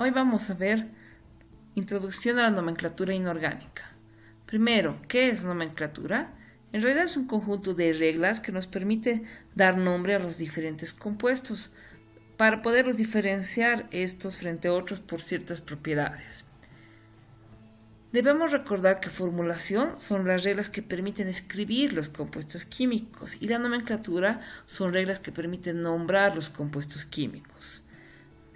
Hoy vamos a ver introducción a la nomenclatura inorgánica. Primero, ¿qué es nomenclatura? En realidad es un conjunto de reglas que nos permite dar nombre a los diferentes compuestos para poderlos diferenciar estos frente a otros por ciertas propiedades. Debemos recordar que formulación son las reglas que permiten escribir los compuestos químicos y la nomenclatura son reglas que permiten nombrar los compuestos químicos.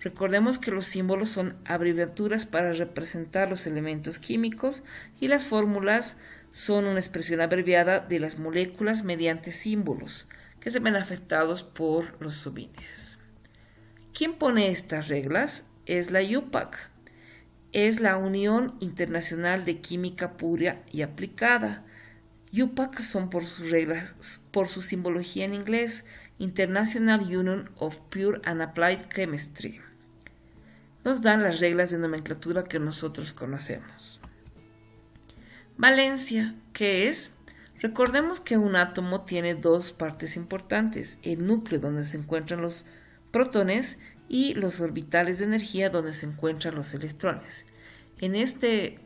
Recordemos que los símbolos son abreviaturas para representar los elementos químicos y las fórmulas son una expresión abreviada de las moléculas mediante símbolos que se ven afectados por los subíndices. ¿Quién pone estas reglas? Es la UPAC. Es la Unión Internacional de Química Pura y Aplicada. UPAC son por sus reglas, por su simbología en inglés, International Union of Pure and Applied Chemistry. Nos dan las reglas de nomenclatura que nosotros conocemos. Valencia, ¿qué es? Recordemos que un átomo tiene dos partes importantes, el núcleo donde se encuentran los protones y los orbitales de energía donde se encuentran los electrones. En este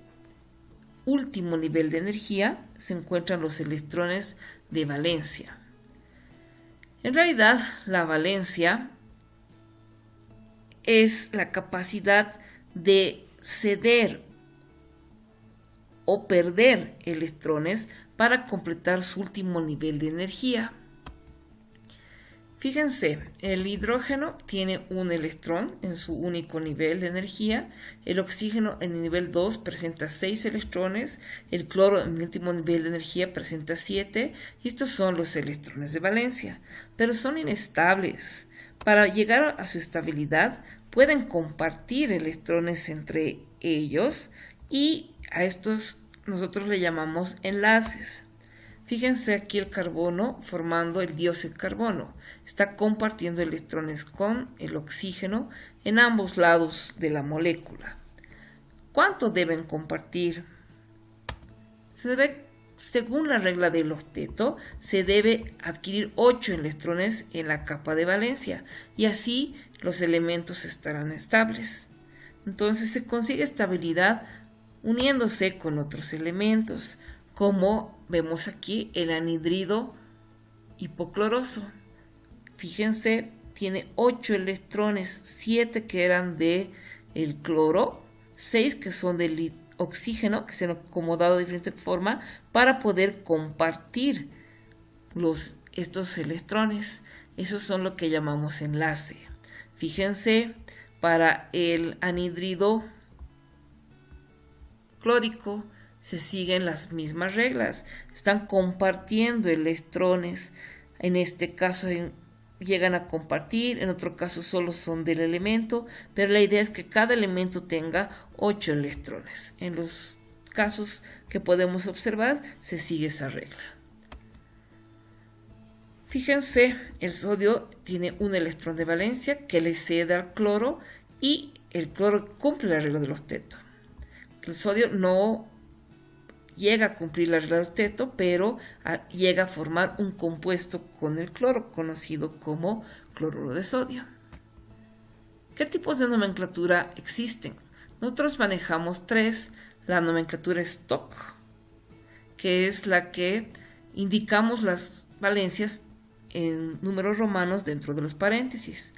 último nivel de energía se encuentran los electrones de valencia. En realidad, la valencia es la capacidad de ceder o perder electrones para completar su último nivel de energía. Fíjense, el hidrógeno tiene un electrón en su único nivel de energía, el oxígeno en el nivel 2 presenta 6 electrones, el cloro en el último nivel de energía presenta 7, y estos son los electrones de valencia, pero son inestables. Para llegar a su estabilidad pueden compartir electrones entre ellos y a estos nosotros le llamamos enlaces. Fíjense aquí el carbono formando el dióxido de carbono. Está compartiendo electrones con el oxígeno en ambos lados de la molécula. ¿Cuánto deben compartir? Según la regla del octeto, se debe adquirir 8 electrones en la capa de valencia y así los elementos estarán estables. Entonces se consigue estabilidad uniéndose con otros elementos, como vemos aquí el anhidrido hipocloroso. Fíjense, tiene 8 electrones, 7 que eran de el cloro, 6 que son del oxígeno, que se han acomodado de diferente forma para poder compartir estos electrones. Esos son lo que llamamos enlace. Fíjense, para el anhidrido clórico se siguen las mismas reglas. Están compartiendo electrones. En este caso llegan a compartir, en otro caso solo son del elemento, pero la idea es que cada elemento tenga 8 electrones. En los casos que podemos observar se sigue esa regla. Fíjense, el sodio tiene un electrón de valencia que le cede al cloro y el cloro cumple la regla del octeto. El sodio no llega a cumplir la regla del octeto, pero llega a formar un compuesto con el cloro, conocido como cloruro de sodio. ¿Qué tipos de nomenclatura existen? Nosotros manejamos 3. La nomenclatura Stock, que es la que indicamos las valencias en números romanos dentro de los paréntesis.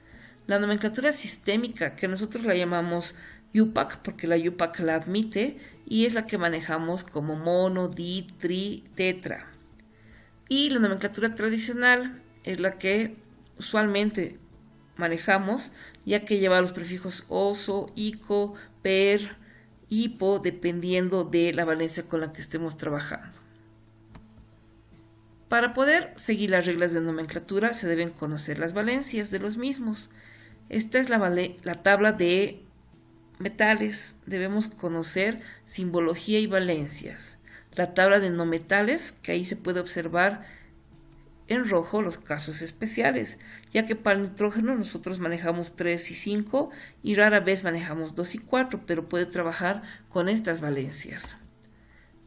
La nomenclatura sistémica, que nosotros la llamamos UPAC, porque la UPAC la admite y es la que manejamos como mono, di, tri, tetra. Y la nomenclatura tradicional es la que usualmente manejamos, ya que lleva los prefijos oso, ico, per, hipo, dependiendo de la valencia con la que estemos trabajando. Para poder seguir las reglas de nomenclatura se deben conocer las valencias de los mismos. Esta es la tabla de metales. Debemos conocer simbología y valencias. La tabla de no metales, que ahí se puede observar en rojo los casos especiales, ya que para el nitrógeno nosotros manejamos 3 y 5 y rara vez manejamos 2 y 4, pero puede trabajar con estas valencias.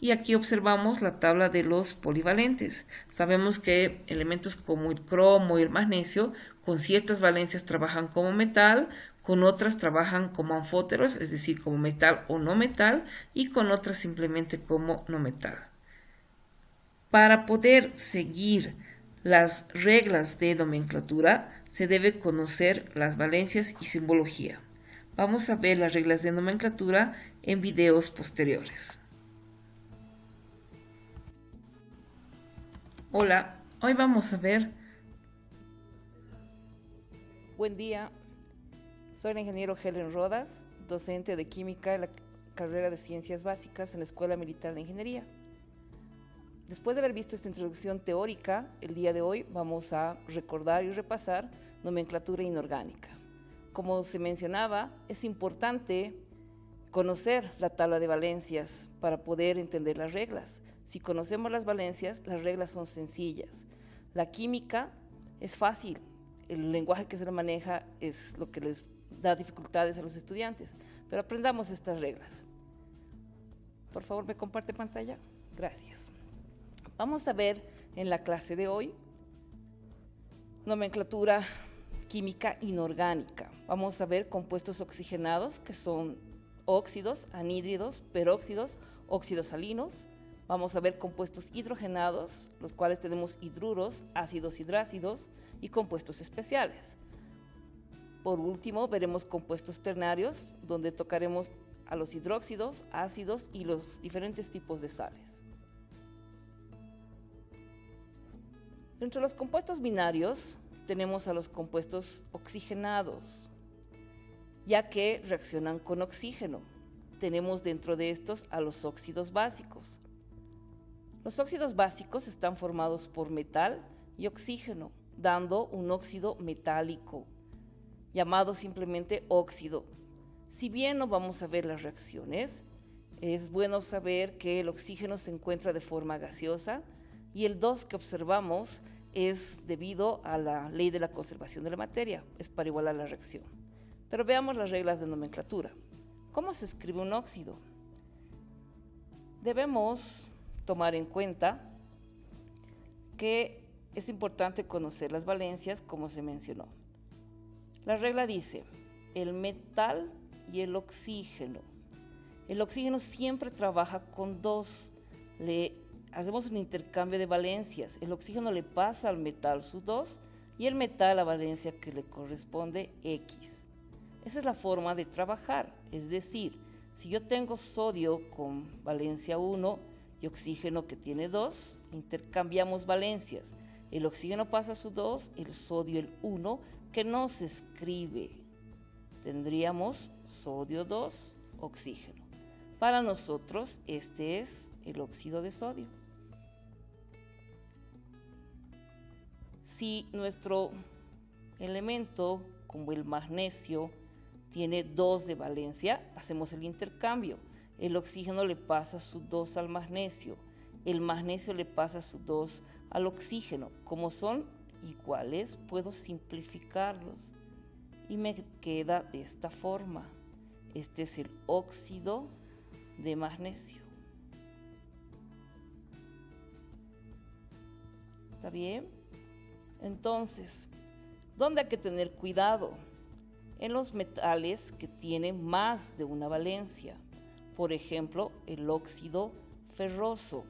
Y aquí observamos la tabla de los polivalentes. Sabemos que elementos como el cromo y el magnesio con ciertas valencias trabajan como metal, con otras trabajan como anfóteros, es decir, como metal o no metal, y con otras simplemente como no metal. Para poder seguir las reglas de nomenclatura, se debe conocer las valencias y simbología. Vamos a ver las reglas de nomenclatura en videos posteriores. Hola, hoy vamos a ver. Buen día, soy el ingeniero Helen Rodas, docente de química en la carrera de Ciencias Básicas en la Escuela Militar de Ingeniería. Después de haber visto esta introducción teórica, el día de hoy vamos a recordar y repasar nomenclatura inorgánica. Como se mencionaba, es importante conocer la tabla de valencias para poder entender las reglas. Si conocemos las valencias, las reglas son sencillas. La química es fácil. El lenguaje que se le maneja es lo que les da dificultades a los estudiantes, pero aprendamos estas reglas. Por favor, ¿me comparte pantalla? Gracias. Vamos a ver en la clase de hoy nomenclatura química inorgánica. Vamos a ver compuestos oxigenados, que son óxidos, anhídridos, peróxidos, óxidos salinos. Vamos a ver compuestos hidrogenados, los cuales tenemos hidruros, ácidos hidrácidos, y compuestos especiales. Por último, veremos compuestos ternarios, donde tocaremos a los hidróxidos, ácidos y los diferentes tipos de sales. Dentro de los compuestos binarios, tenemos a los compuestos oxigenados, ya que reaccionan con oxígeno. Tenemos dentro de estos a los óxidos básicos. Los óxidos básicos están formados por metal y oxígeno, dando un óxido metálico, llamado simplemente óxido. Si bien no vamos a ver las reacciones, es bueno saber que el oxígeno se encuentra de forma gaseosa y el 2 que observamos es debido a la ley de la conservación de la materia, es para igualar la reacción. Pero veamos las reglas de nomenclatura. ¿Cómo se escribe un óxido? Debemos tomar en cuenta que es importante conocer las valencias, como se mencionó. La regla dice, el metal y el oxígeno. El oxígeno siempre trabaja con 2. Hacemos un intercambio de valencias. El oxígeno le pasa al metal su 2 y el metal la valencia que le corresponde X. Esa es la forma de trabajar. Es decir, si yo tengo sodio con valencia 1 y oxígeno que tiene 2, intercambiamos valencias. El oxígeno pasa su 2, el sodio el 1, que no se escribe. Tendríamos sodio 2, oxígeno. Para nosotros, este es el óxido de sodio. Si nuestro elemento, como el magnesio, tiene 2 de valencia, hacemos el intercambio. El oxígeno le pasa su 2 al magnesio, el magnesio le pasa su 2 al oxígeno. Como son iguales, puedo simplificarlos y me queda de esta forma. Este es el óxido de magnesio. ¿Está bien? Entonces, ¿dónde hay que tener cuidado? En los metales que tienen más de una valencia. Por ejemplo, el óxido ferroso.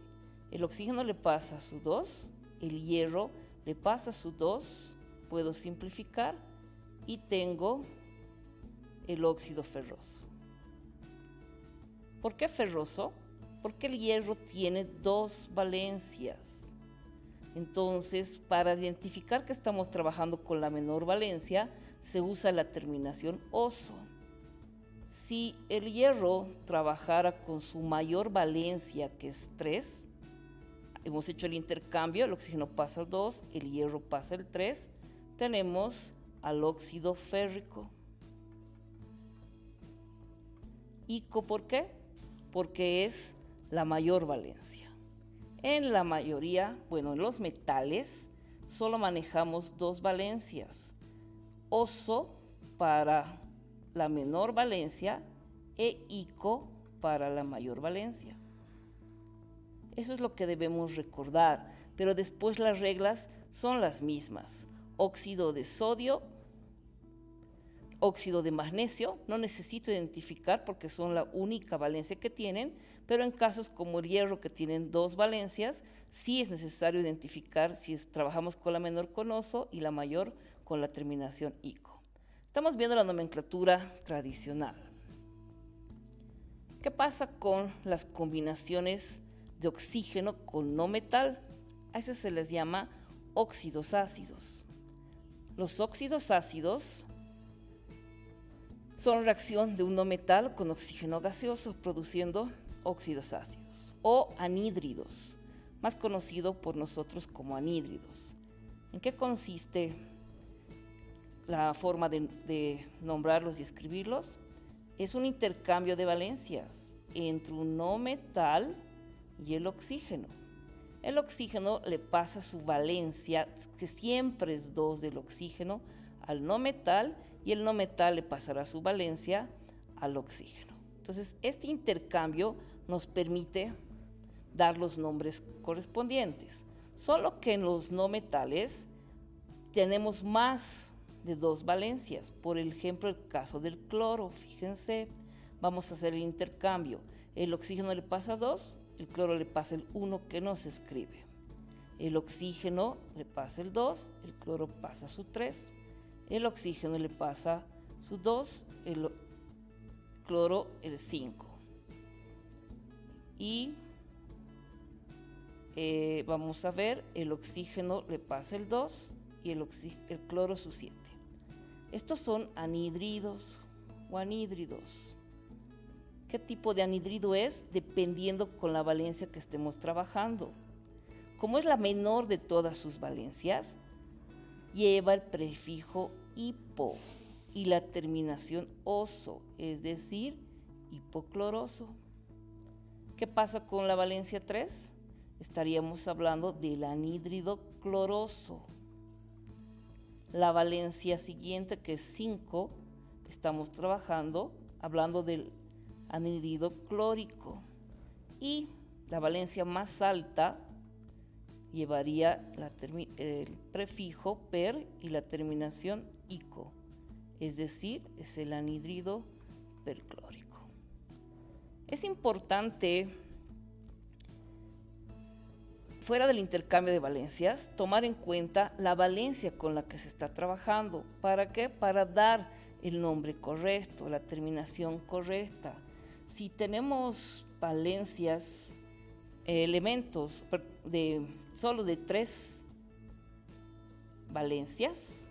El oxígeno le pasa su 2, el hierro le pasa su 2, puedo simplificar y tengo el óxido ferroso. ¿Por qué ferroso? Porque el hierro tiene 2 valencias. Entonces, para identificar que estamos trabajando con la menor valencia, se usa la terminación oso. Si el hierro trabajara con su mayor valencia, que es 3, hemos hecho el intercambio, el oxígeno pasa al 2, el hierro pasa al 3, tenemos al óxido férrico. ¿Ico por qué? Porque es la mayor valencia. En la mayoría, en los metales, solo manejamos 2 valencias. Oso para la menor valencia e ico para la mayor valencia. Eso es lo que debemos recordar, pero después las reglas son las mismas. Óxido de sodio, óxido de magnesio, no necesito identificar porque son la única valencia que tienen, pero en casos como el hierro que tienen 2 valencias, sí es necesario identificar si trabajamos con la menor con oso y la mayor con la terminación ico. Estamos viendo la nomenclatura tradicional. ¿Qué pasa con las combinaciones de oxígeno con no metal? A eso se les llama óxidos ácidos. Los óxidos ácidos son reacción de un no metal con oxígeno gaseoso, produciendo óxidos ácidos o anhídridos, más conocido por nosotros como anhídridos. ¿En qué consiste la forma de nombrarlos y escribirlos? Es un intercambio de valencias entre un no metal y el oxígeno. El oxígeno le pasa su valencia, que siempre es 2 del oxígeno, al no metal, y el no metal le pasará su valencia al oxígeno. Entonces, este intercambio nos permite dar los nombres correspondientes. Solo que en los no metales tenemos más de 2 valencias. Por ejemplo, el caso del cloro, fíjense, vamos a hacer el intercambio. El oxígeno le pasa 2, el cloro le pasa el 1 que no se escribe. El oxígeno le pasa el 2, el cloro pasa su 3, el oxígeno le pasa su 2, el cloro el 5. Y vamos a ver, el oxígeno le pasa el 2 y el cloro su 7. Estos son anhídridos o anhídridos. ¿Qué tipo de anhídrido es? Dependiendo con la valencia que estemos trabajando. Como es la menor de todas sus valencias, lleva el prefijo hipo y la terminación oso, es decir, hipocloroso. ¿Qué pasa con la valencia 3? Estaríamos hablando del anhídrido cloroso. La valencia siguiente, que es 5, estamos trabajando, hablando del anhídrido clórico. Y la valencia más alta llevaría el prefijo per y la terminación ico, es decir, es el anhídrido perclórico. Es importante, fuera del intercambio de valencias, tomar en cuenta la valencia con la que se está trabajando. ¿Para qué? Para dar el nombre correcto, la terminación correcta. Si tenemos valencias, elementos solo de 3 valencias,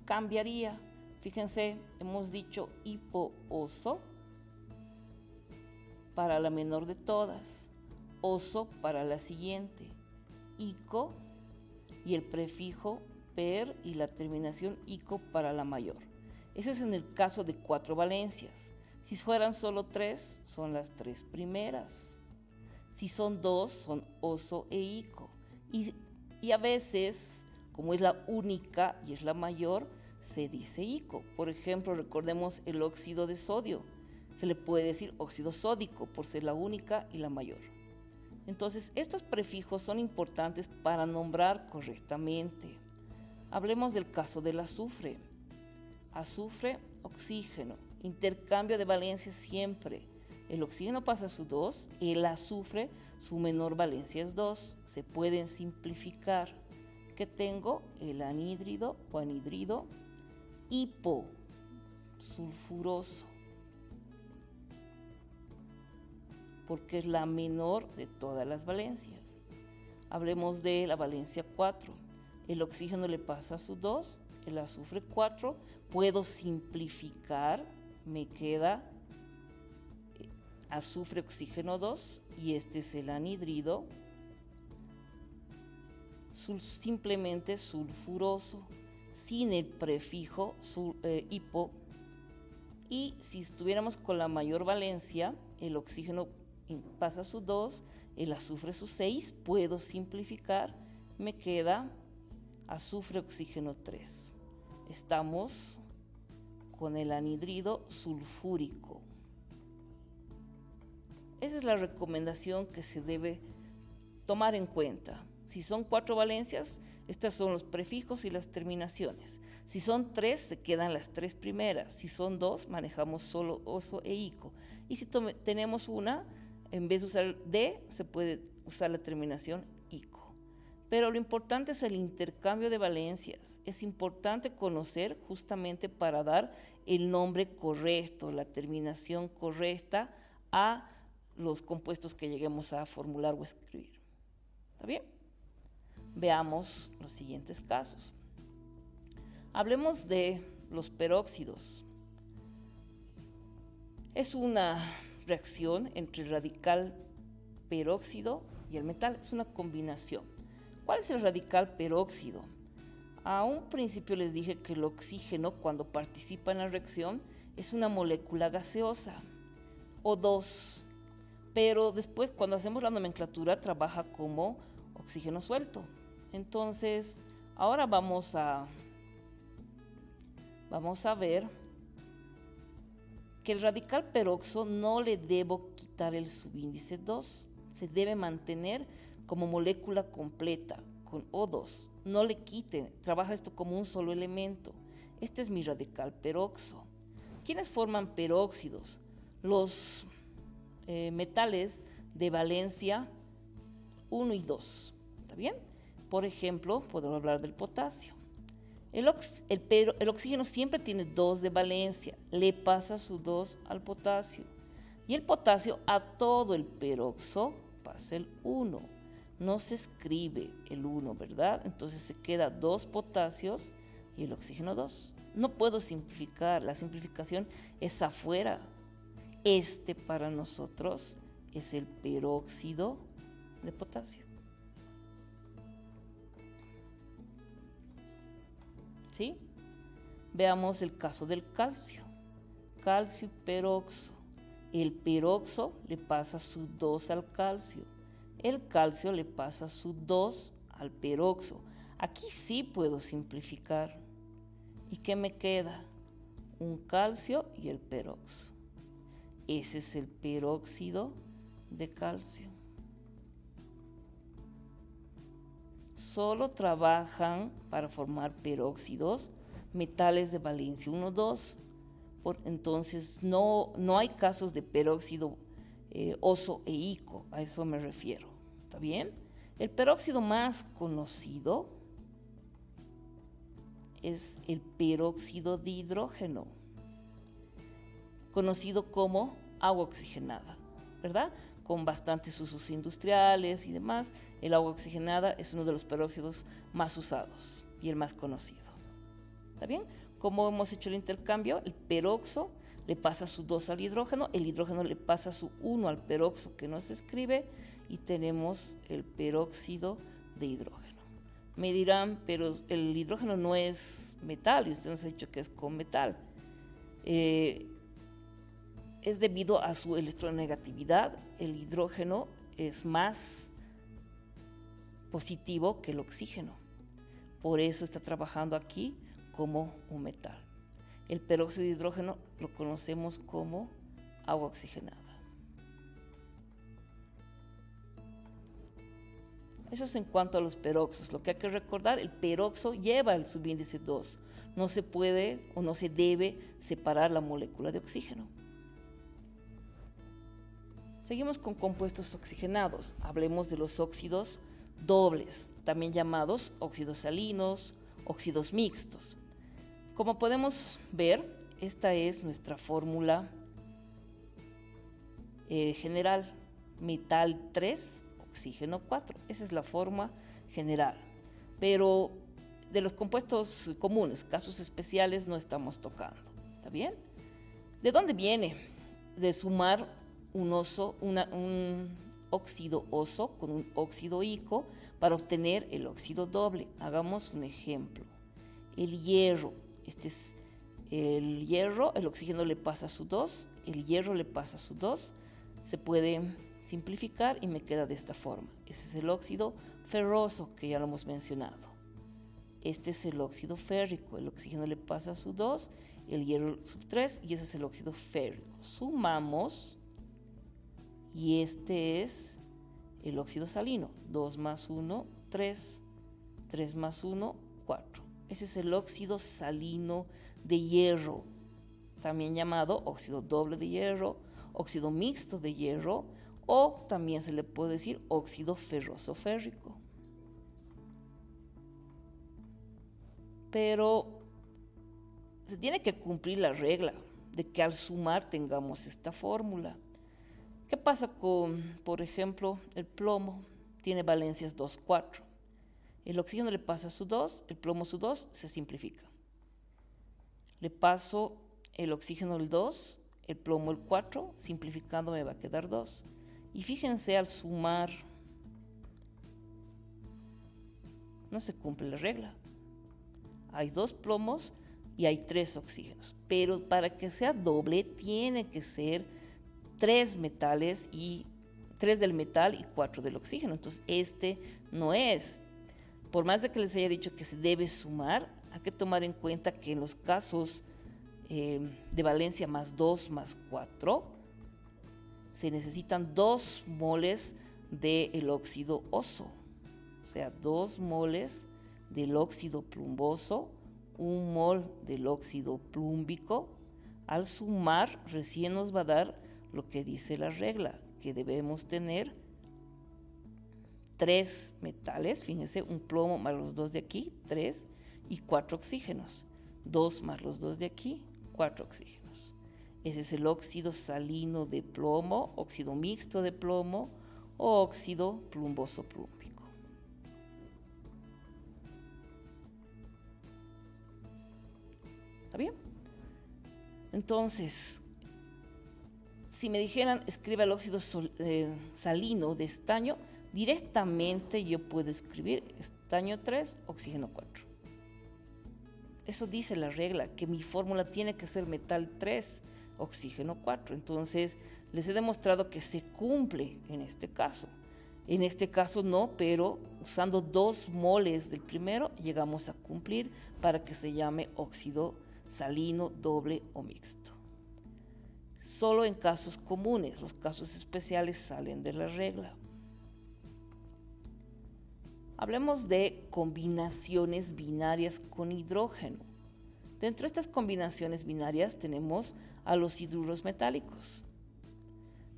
cambiaría. Fíjense, hemos dicho hipooso para la menor de todas, oso para la siguiente, ico y el prefijo per y la terminación ico para la mayor. Ese es en el caso de 4 valencias. Si fueran solo 3, son las 3 primeras. Si son 2, son oso e ico. Y a veces, como es la única y es la mayor, se dice ico. Por ejemplo, recordemos el óxido de sodio. Se le puede decir óxido sódico por ser la única y la mayor. Entonces, estos prefijos son importantes para nombrar correctamente. Hablemos del caso del azufre. Azufre, oxígeno, intercambio de valencias siempre. El oxígeno pasa su 2, el azufre, su menor valencia es 2. Se pueden simplificar. ¿Qué tengo? El anhídrido o anhídrido hiposulfuroso, porque es la menor de todas las valencias. Hablemos de la valencia 4. El oxígeno le pasa su 2, el azufre 4. Puedo simplificar, me queda azufre, oxígeno 2, y este es el anhídrido simplemente sulfuroso, sin el prefijo hipo. Y si estuviéramos con la mayor valencia, el oxígeno pasa su 2, el azufre su 6, puedo simplificar, me queda azufre, oxígeno 3. Estamos con el anhídrido sulfúrico. Esa es la recomendación que se debe tomar en cuenta. Si son 4 valencias, estos son los prefijos y las terminaciones. Si son 3, se quedan las 3 primeras. Si son 2, manejamos solo oso e ico. Y si tenemos una, en vez de usar de, se puede usar la terminación ico. Pero lo importante es el intercambio de valencias. Es importante conocer justamente para dar el nombre correcto, la terminación correcta a los compuestos que lleguemos a formular o escribir. ¿Está bien? Veamos los siguientes casos. Hablemos de los peróxidos. Es una reacción entre el radical peróxido y el metal. Es una combinación. ¿Cuál es el radical peróxido? A un principio les dije que el oxígeno, cuando participa en la reacción, es una molécula gaseosa, O2. Pero después, cuando hacemos la nomenclatura, trabaja como oxígeno suelto. Entonces, ahora vamos a ver que el radical peroxo no le debo quitar el subíndice 2. Se debe mantener como molécula completa, con O2. No le quite, trabaja esto como un solo elemento. Este es mi radical peroxo. ¿Quiénes forman peróxidos? Los metales de valencia 1 y 2. ¿Está bien? Por ejemplo, podemos hablar del potasio. El oxígeno siempre tiene 2 de valencia, le pasa su 2 al potasio. Y el potasio a todo el peroxo pasa el 1. No se escribe el 1, ¿verdad? Entonces se queda 2 potasios y el oxígeno 2. No puedo simplificar, la simplificación es afuera. Este para nosotros es el peróxido de potasio. ¿Sí? Veamos el caso del calcio. Calcio peroxo. El peroxo le pasa su 2 al calcio. El calcio le pasa su 2 al peroxo. Aquí sí puedo simplificar. ¿Y qué me queda? Un calcio y el peroxo. Ese es el peróxido de calcio. Solo trabajan para formar peróxidos metales de valencia 1, 2. Entonces no hay casos de peróxido oso e ico, a eso me refiero. ¿Está bien? El peróxido más conocido es el peróxido de hidrógeno, conocido como agua oxigenada, ¿verdad? Con bastantes usos industriales y demás. El agua oxigenada es uno de los peróxidos más usados y el más conocido. ¿Está bien? Como hemos hecho el intercambio, el peroxo le pasa su 2 al hidrógeno, el hidrógeno le pasa su 1 al peroxo que no se escribe y tenemos el peróxido de hidrógeno. Me dirán, pero el hidrógeno no es metal y usted nos ha dicho que es con metal. Es debido a su electronegatividad. El hidrógeno es más positivo que el oxígeno. Por eso está trabajando aquí como un metal. El peróxido de hidrógeno lo conocemos como agua oxigenada. Eso es en cuanto a los peróxidos. Lo que hay que recordar, el peroxo lleva el subíndice 2. No se puede o no se debe separar la molécula de oxígeno. Seguimos con compuestos oxigenados. Hablemos de los óxidos dobles, también llamados óxidos salinos, óxidos mixtos. Como podemos ver, esta es nuestra fórmula general. Metal 3, oxígeno 4. Esa es la forma general. Pero de los compuestos comunes, casos especiales, no estamos tocando. ¿Está bien? ¿De dónde viene? De sumar un óxido oso con un óxido ico para obtener el óxido doble. Hagamos un ejemplo. El hierro. Este es el hierro, el oxígeno le pasa su 2, el hierro le pasa su 2. Se puede simplificar y me queda de esta forma. Ese es el óxido ferroso que ya lo hemos mencionado. Este es el óxido férrico, el oxígeno le pasa su 2, el hierro su 3 y ese es el óxido férrico. Sumamos y este es el óxido salino. 2 más 1, 3. 3 más 1, 4. Ese es el óxido salino de hierro, también llamado óxido doble de hierro, óxido mixto de hierro, o también se le puede decir óxido ferroso férrico. Pero se tiene que cumplir la regla de que al sumar tengamos esta fórmula. ¿Qué pasa con, por ejemplo, el plomo? Tiene valencias 2, 4. El oxígeno le pasa su 2, el plomo su 2, se simplifica. Le paso el oxígeno el 2, el plomo el 4, simplificando me va a quedar 2. Y fíjense, al sumar no se cumple la regla. Hay 2 plomos y hay 3 oxígenos, pero para que sea doble tiene que ser 3 metales y 3 del metal y 4 del oxígeno. Entonces este no es. Por más de que les haya dicho que se debe sumar, hay que tomar en cuenta que en los casos de valencia más 2 más 4 se necesitan 2 moles del óxido oso, o sea, 2 moles del óxido plumboso, 1 mol del óxido plúmbico. Al sumar recién nos va a dar lo que dice la regla, que debemos tener 3 metales, fíjense, un plomo más los 2 de aquí, 3, y 4 oxígenos, 2 más los 2 de aquí, 4 oxígenos. Ese es el óxido salino de plomo, óxido mixto de plomo o óxido plumboso plúmbico. ¿Está bien? Entonces, si me dijeran escriba el óxido salino de estaño, directamente yo puedo escribir estaño 3, oxígeno 4. Eso dice la regla, que mi fórmula tiene que ser metal 3, oxígeno 4. Entonces, les he demostrado que se cumple en este caso. En este caso no, pero usando 2 moles del primero llegamos a cumplir para que se llame óxido salino doble o mixto. Solo en casos comunes, los casos especiales salen de la regla. Hablemos de combinaciones binarias con hidrógeno. Dentro de estas combinaciones binarias tenemos a los hidruros metálicos.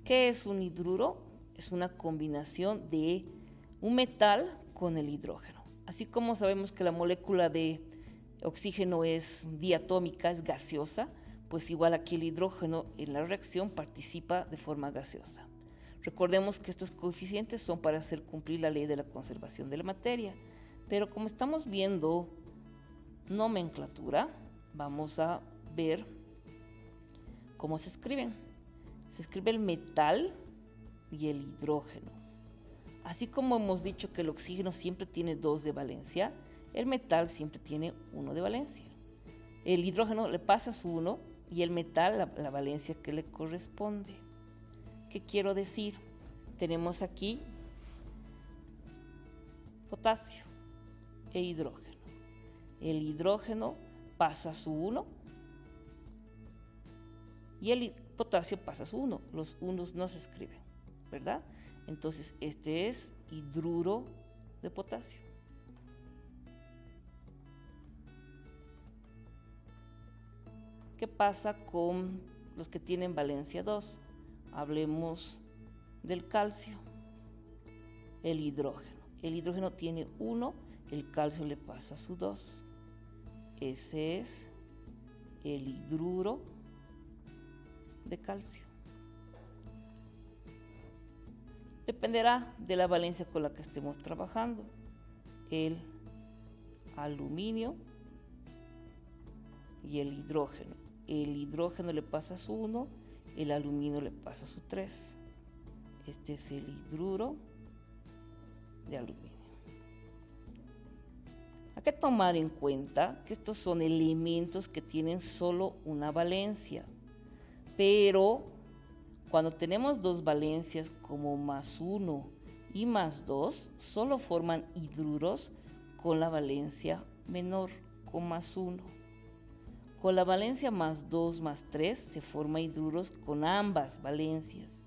¿Qué es un hidruro? Es una combinación de un metal con el hidrógeno. Así como sabemos que la molécula de oxígeno es diatómica, es gaseosa, pues igual aquí el hidrógeno en la reacción participa de forma gaseosa. Recordemos que estos coeficientes son para hacer cumplir la ley de la conservación de la materia, pero como estamos viendo nomenclatura, vamos a ver cómo se escriben. Se escribe el metal y el hidrógeno. Así como hemos dicho que el oxígeno siempre tiene 2 de valencia, el metal siempre tiene 1 de valencia. El hidrógeno le pasa su 1 y el metal la valencia que le corresponde. ¿Qué quiero decir? Tenemos aquí potasio e hidrógeno. El hidrógeno pasa su 1 y el potasio pasa su 1. Los unos no se escriben, ¿verdad? Entonces este es hidruro de potasio. ¿Qué pasa con los que tienen valencia 2? Hablemos del calcio, el hidrógeno. El hidrógeno tiene 1, el calcio le pasa su 2. Ese es el hidruro de calcio. Dependerá de la valencia con la que estemos trabajando. El aluminio y el hidrógeno. El hidrógeno le pasa su 1, el aluminio le pasa su 3. Este es el hidruro de aluminio. Hay que tomar en cuenta que estos son elementos que tienen solo una valencia, pero cuando tenemos 2 valencias como más 1 y más 2, solo forman hidruros con la valencia menor, con más 1. Con la valencia más 2 más 3 se forman hidruros con ambas valencias.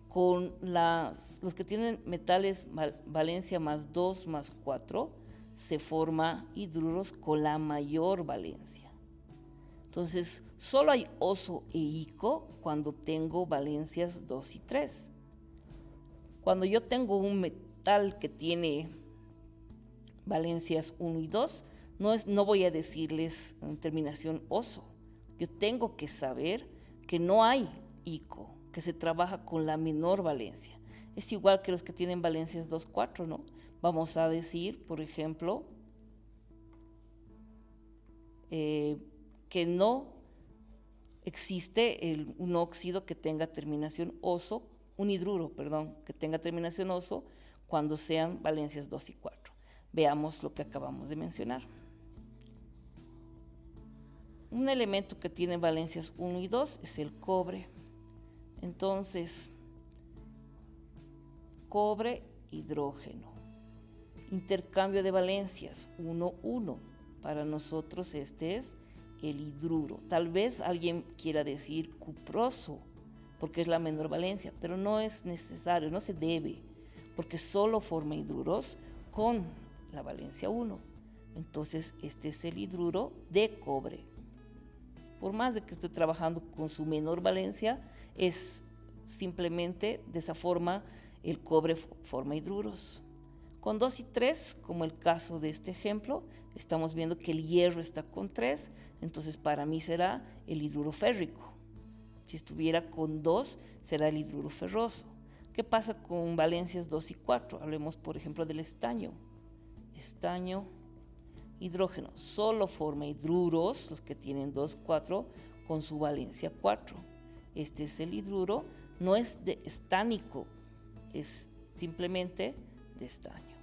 Con los que tienen metales valencia más 2 más 4, se forma hidruros con la mayor valencia. Entonces, solo hay oso e ico cuando tengo valencias 2 y 3. Cuando yo tengo un metal que tiene valencias 1 y 2, no voy a decirles en terminación oso. Yo tengo que saber que no hay ico, que se trabaja con la menor valencia. Es igual que los que tienen valencias 2, 4, ¿no? Vamos a decir, por ejemplo, que no existe un óxido que tenga terminación oso, un hidruro, perdón, que tenga terminación oso cuando sean valencias 2 y 4. Veamos lo que acabamos de mencionar. Un elemento que tiene valencias 1 y 2 es el cobre. Entonces, cobre, hidrógeno. Intercambio de valencias, 1, 1. Para nosotros este es el hidruro. Tal vez alguien quiera decir cuproso, porque es la menor valencia, pero no es necesario, no se debe, porque solo forma hidruros con la valencia 1. Entonces, este es el hidruro de cobre. Por más de que esté trabajando con su menor valencia, es simplemente de esa forma el cobre forma hidruros. Con 2 y 3, como el caso de este ejemplo, estamos viendo que el hierro está con 3, entonces para mí será el hidruro férrico. Si estuviera con 2, será el hidruro ferroso. ¿Qué pasa con valencias 2 y 4? Hablemos, por ejemplo, del estaño. Estaño, hidrógeno, solo forma hidruros, los que tienen 2, 4, con su valencia 4. Este es el hidruro, no es de estánico, es simplemente de estaño.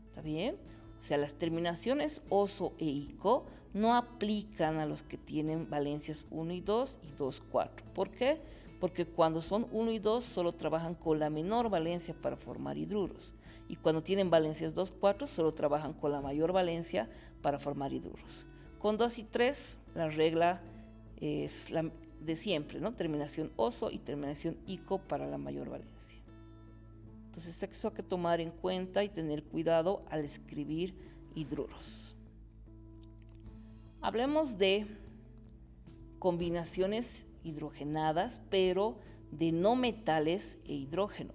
¿Está bien? O sea, las terminaciones oso e ico no aplican a los que tienen valencias 1 y 2 y 2, 4. ¿Por qué? Porque cuando son 1 y 2 solo trabajan con la menor valencia para formar hidruros. Y cuando tienen valencias 2, 4 solo trabajan con la mayor valencia para formar hidruros. Con 2 y 3 la regla es la de siempre, ¿no? Terminación oso y terminación ico para la mayor valencia. Entonces eso hay que tomar en cuenta y tener cuidado al escribir hidruros. Hablemos de combinaciones hidrogenadas, pero de no metales e hidrógeno.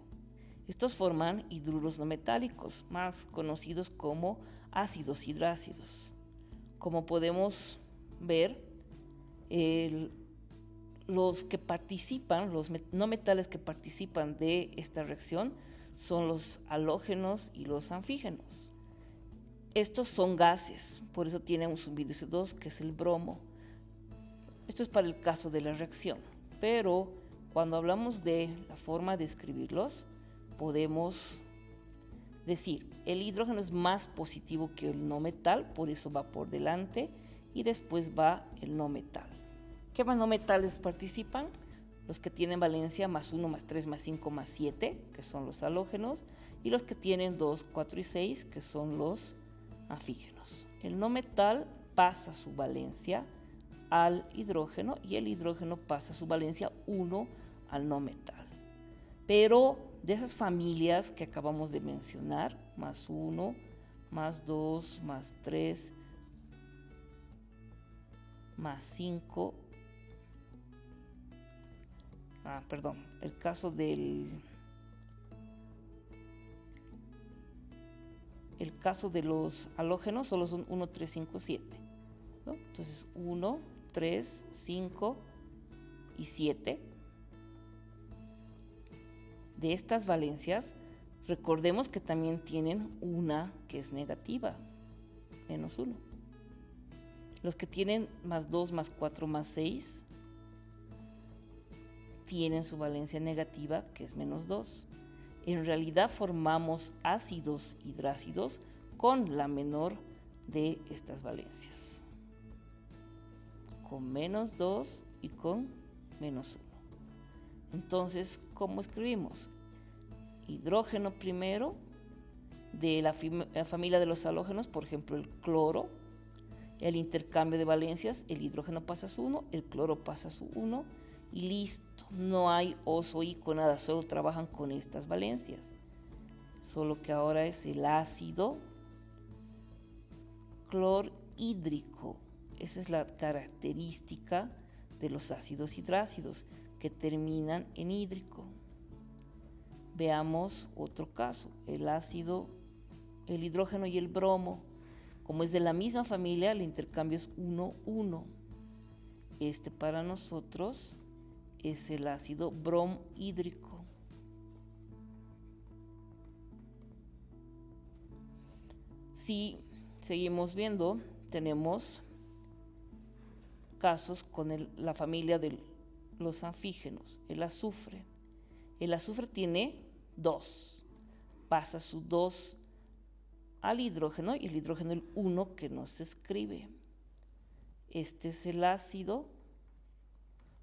Estos forman hidruros no metálicos, más conocidos como ácidos hidrácidos. Como podemos ver, los que participan, los no metales que participan de esta reacción son los halógenos y los anfígenos. Estos son gases, por eso tienen un subíndice 2, que es el bromo. Esto es para el caso de la reacción, pero cuando hablamos de la forma de escribirlos, podemos decir, el hidrógeno es más positivo que el no metal, por eso va por delante, y después va el no metal. ¿Qué más no metales participan? Los que tienen valencia más 1, más 3, más 5, más 7, que son los halógenos, y los que tienen 2, 4 y 6, que son los anfígenos. El no metal pasa su valencia al hidrógeno y el hidrógeno pasa su valencia 1 al no metal. Pero de esas familias que acabamos de mencionar, más 1, más 2, más 3, más 5, el caso de los halógenos solo son 1, 3, 5, 7, ¿no? Entonces 1, 3, 5 y 7. De estas valencias, recordemos que también tienen una que es negativa, menos 1. Los que tienen más 2, más 4, más 6, tienen su valencia negativa, que es menos 2. En realidad formamos ácidos hidrácidos con la menor de estas valencias, con menos 2 y con menos 1. Entonces, ¿cómo escribimos? Hidrógeno primero, de la familia de los halógenos, por ejemplo, el cloro. El intercambio de valencias, el hidrógeno pasa su 1, el cloro pasa su 1, y listo. No hay oso ico, nada, solo trabajan con estas valencias. Solo que ahora es el ácido clorhídrico. Esa es la característica de los ácidos hidrácidos, que terminan en hídrico. Veamos otro caso, el hidrógeno y el bromo. Como es de la misma familia, el intercambio es 1,1. Este para nosotros es el ácido bromhídrico. Si seguimos viendo, tenemos casos con la familia de los anfígenos, el azufre. El azufre tiene 2, pasa su 2 al hidrógeno y el hidrógeno el 1 que no se escribe. Este es el ácido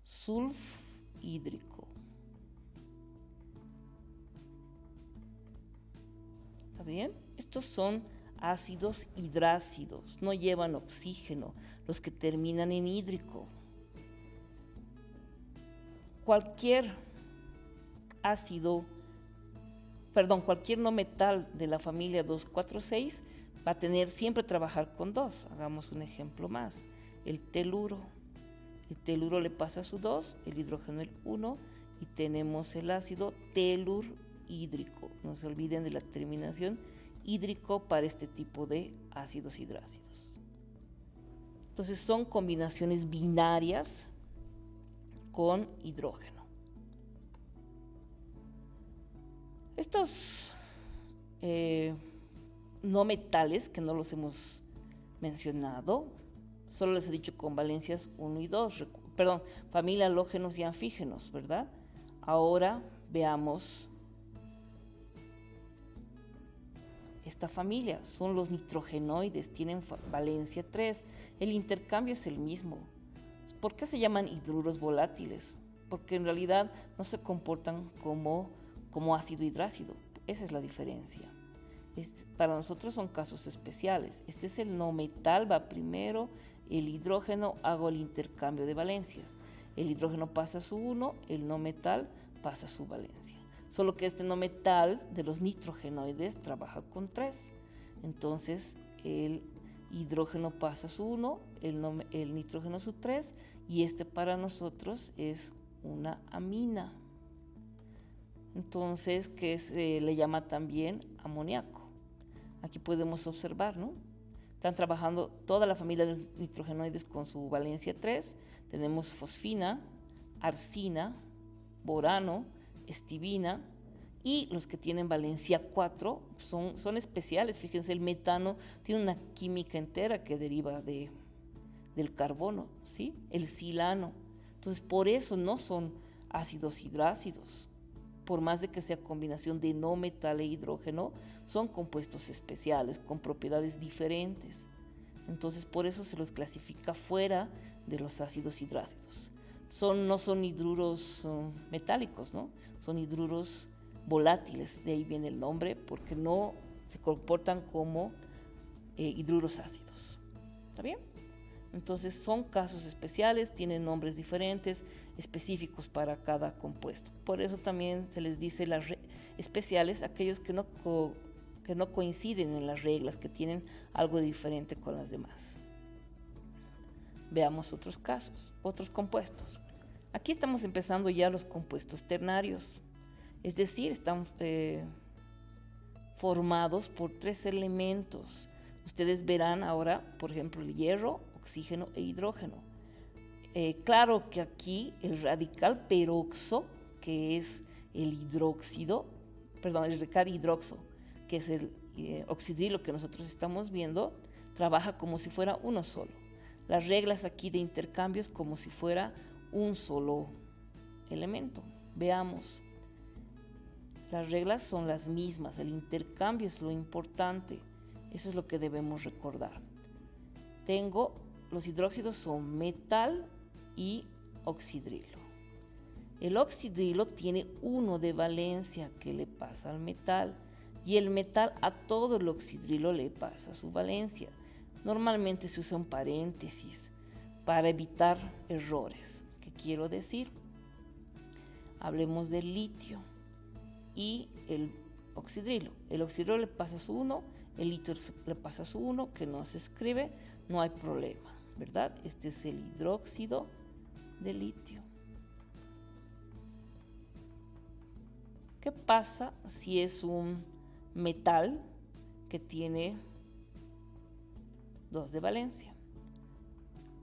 sulfhídrico. ¿Está bien? Estos son ácidos hidrácidos, no llevan oxígeno, los que terminan en hídrico. Cualquier no metal de la familia 2,4,6 va a tener siempre trabajar con 2. Hagamos un ejemplo más. El teluro. El teluro le pasa su 2, el hidrógeno el 1 y tenemos el ácido telurhídrico. No se olviden de la terminación hídrico para este tipo de ácidos hidrácidos. Entonces son combinaciones binarias con hidrógeno. Estos no metales, que no los hemos mencionado, solo les he dicho con valencias 1 y 2, familia halógenos y anfígenos, ¿verdad? Ahora veamos esta familia, son los nitrogenoides, tienen valencia 3, el intercambio es el mismo. ¿Por qué se llaman hidruros volátiles? Porque en realidad no se comportan como ácido hidrácido, esa es la diferencia. Para nosotros son casos especiales. Este es el no metal, va primero, el hidrógeno, hago el intercambio de valencias. El hidrógeno pasa su 1, el no metal pasa su valencia. Solo que este no metal de los nitrogenoides trabaja con 3. Entonces el hidrógeno pasa su 1, el nitrógeno su 3 y este para nosotros es una amina. Entonces, que se le llama también amoníaco. Aquí podemos observar, ¿no? Están trabajando toda la familia de nitrogenoides con su valencia 3. Tenemos fosfina, arsina, borano, estibina, y los que tienen valencia 4 son especiales. Fíjense, el metano tiene una química entera que deriva del carbono, ¿sí? El silano. Entonces, por eso no son ácidos hidrácidos. Por más de que sea combinación de no metal e hidrógeno, son compuestos especiales con propiedades diferentes. Entonces, por eso se los clasifica fuera de los ácidos hidrácidos. No son hidruros metálicos, ¿no? Son hidruros volátiles, de ahí viene el nombre, porque no se comportan como hidruros ácidos. ¿Está bien? Entonces son casos especiales, tienen nombres diferentes, específicos para cada compuesto. Por eso también se les dice las especiales, aquellos que no coinciden en las reglas, que tienen algo diferente con las demás. Veamos otros casos, otros compuestos. Aquí estamos empezando ya los compuestos ternarios, es decir, están formados por 3 elementos. Ustedes verán ahora, por ejemplo, el hierro, oxígeno e hidrógeno. Claro que aquí el radical peroxo, que es el radical hidroxo, que es el oxidrilo que nosotros estamos viendo, trabaja como si fuera uno solo. Las reglas aquí de intercambio es como si fuera un solo elemento. Veamos. Las reglas son las mismas, el intercambio es lo importante. Eso es lo que debemos recordar. Los hidróxidos son metal y oxidrilo. El oxidrilo tiene 1 de valencia que le pasa al metal y el metal a todo el oxidrilo le pasa su valencia. Normalmente se usa un paréntesis para evitar errores. ¿Qué quiero decir? Hablemos del litio y el oxidrilo. El oxidrilo le pasa su 1, el litio le pasa su 1, que no se escribe, no hay problema, ¿verdad? Este es el hidróxido de litio. ¿Qué pasa si es un metal que tiene 2 de valencia?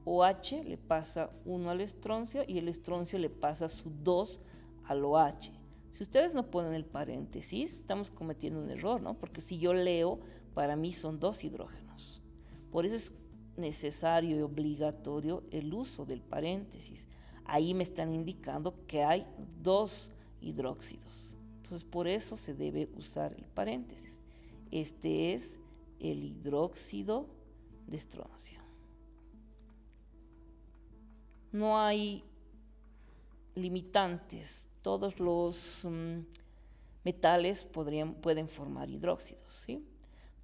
OH le pasa 1 al estroncio y el estroncio le pasa su 2 al OH. Si ustedes no ponen el paréntesis, estamos cometiendo un error, ¿no? Porque si yo leo, para mí son 2 hidrógenos. Por eso es necesario y obligatorio el uso del paréntesis. Ahí me están indicando que hay 2 hidróxidos. Entonces, por eso se debe usar el paréntesis. Este es el hidróxido de estroncio. No hay limitantes. Todos los metales pueden formar hidróxidos, ¿sí?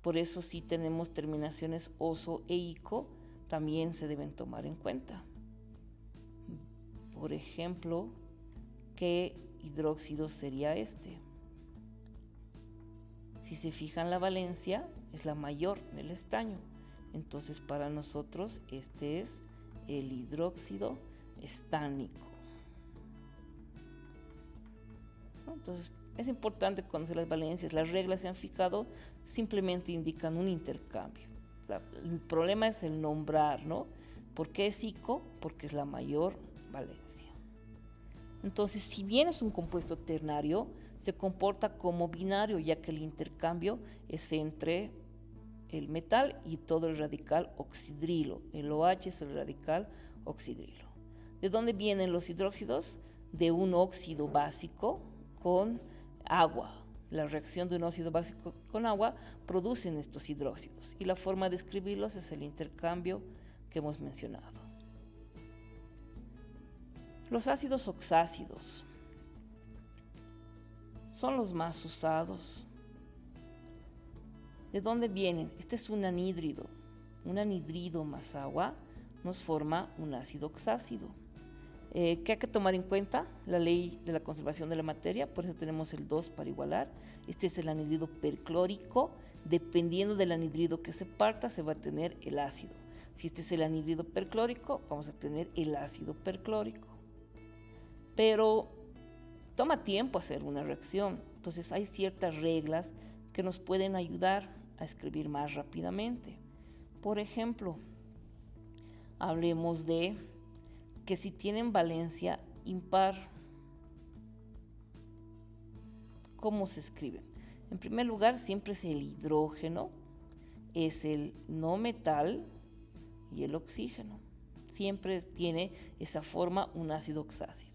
Por eso, si tenemos terminaciones oso e ico, también se deben tomar en cuenta. Por ejemplo, ¿qué hidróxido sería este? Si se fijan, la valencia es la mayor del estaño. Entonces, para nosotros, este es el hidróxido estánico. Entonces, es importante conocer las valencias. Las reglas se han fijado, simplemente indican un intercambio. El problema es el nombrar, ¿no? ¿Por qué es ico? Porque es la mayor valencia. Entonces, si bien es un compuesto ternario, se comporta como binario, ya que el intercambio es entre el metal y todo el radical oxidrilo. El OH es el radical oxidrilo. ¿De dónde vienen los hidróxidos? De un óxido básico con agua. La reacción de un óxido básico con agua producen estos hidróxidos y la forma de escribirlos es el intercambio que hemos mencionado. Los ácidos oxácidos son los más usados. ¿De dónde vienen? Este es un anhídrido. Un anhídrido más agua nos forma un ácido oxácido. ¿Qué hay que tomar en cuenta? La ley de la conservación de la materia, por eso tenemos el 2 para igualar. Este es el anhídrido perclórico. Dependiendo del anhídrido que se parta, se va a tener el ácido. Si este es el anhídrido perclórico, vamos a tener el ácido perclórico. Pero toma tiempo hacer una reacción. Entonces hay ciertas reglas que nos pueden ayudar a escribir más rápidamente. Por ejemplo, hablemos de que si tienen valencia impar, ¿cómo se escriben? En primer lugar, siempre es el hidrógeno, es el no metal y el oxígeno. Siempre tiene esa forma un ácido oxácido.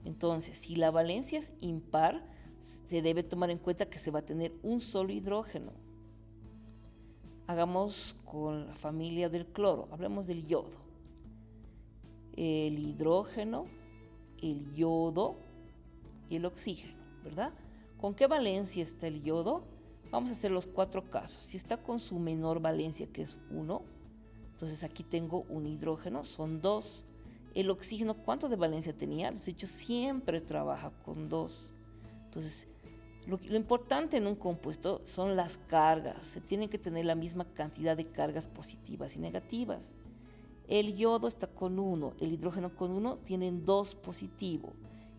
Entonces, si la valencia es impar, se debe tomar en cuenta que se va a tener un solo hidrógeno. Hagamos con la familia del cloro, hablemos del yodo. El hidrógeno, el yodo y el oxígeno, ¿verdad? ¿Con qué valencia está el yodo? Vamos a hacer los 4 casos. Si está con su menor valencia, que es 1, entonces aquí tengo un hidrógeno, son 2. El oxígeno, ¿cuánto de valencia tenía? Les he dicho, siempre trabaja con 2. Entonces, lo importante en un compuesto son las cargas. Se tienen que tener la misma cantidad de cargas positivas y negativas. El yodo está con 1, el hidrógeno con 1, tienen 2 positivo.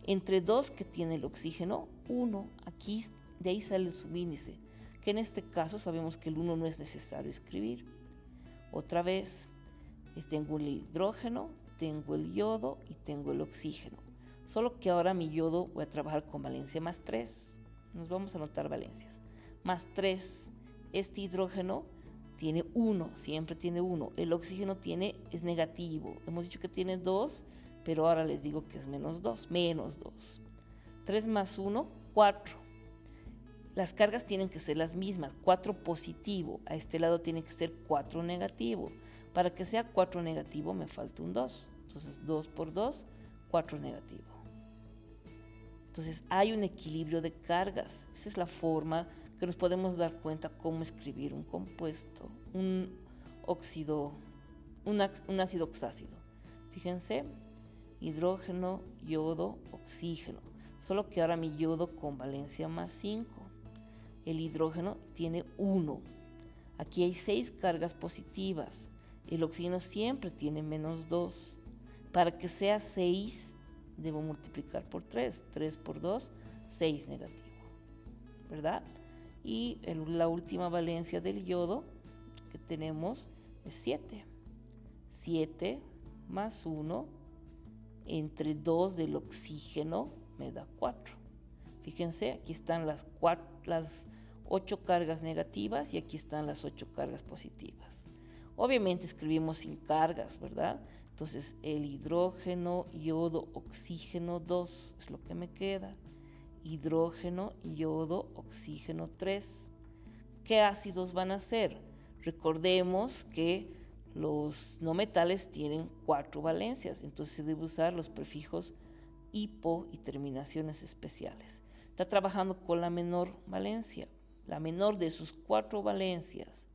Entre 2 que tiene el oxígeno, 1. Aquí de ahí sale el subíndice, que en este caso sabemos que el 1 no es necesario escribir. Otra vez, tengo el hidrógeno, tengo el yodo y tengo el oxígeno. Solo que ahora mi yodo voy a trabajar con valencia más 3. Nos vamos a anotar valencias. Más 3. Este hidrógeno tiene 1, siempre tiene 1. El oxígeno es negativo. Hemos dicho que tiene 2, pero ahora les digo que es menos 2. 3 más 1, 4. Las cargas tienen que ser las mismas. 4 positivo. A este lado tiene que ser 4 negativo. Para que sea 4 negativo me falta un 2. Entonces 2 por 2, 4 negativo. Entonces hay un equilibrio de cargas. Esa es la forma que nos podemos dar cuenta cómo escribir un compuesto, un ácido oxácido. Fíjense, hidrógeno, yodo, oxígeno. solo que ahora mi yodo con valencia más 5. El hidrógeno tiene 1. Aquí hay 6 cargas positivas. El oxígeno siempre tiene menos 2. Para que sea 6, debo multiplicar por 3. 3 por 2, 6 negativo, ¿verdad? Y la última valencia del yodo que tenemos es 7. 7 más 1 entre 2 del oxígeno me da 4. Fíjense, aquí están las 8 cargas negativas y aquí están las 8 cargas positivas. Obviamente escribimos sin cargas, ¿verdad? Entonces el hidrógeno, yodo, oxígeno 2 es lo que me queda. Hidrógeno, yodo, oxígeno 3. ¿Qué ácidos van a ser? Recordemos que los no metales tienen 4 valencias, entonces se debe usar los prefijos hipo y terminaciones especiales. Está trabajando con la menor valencia, la menor de sus 4 valencias.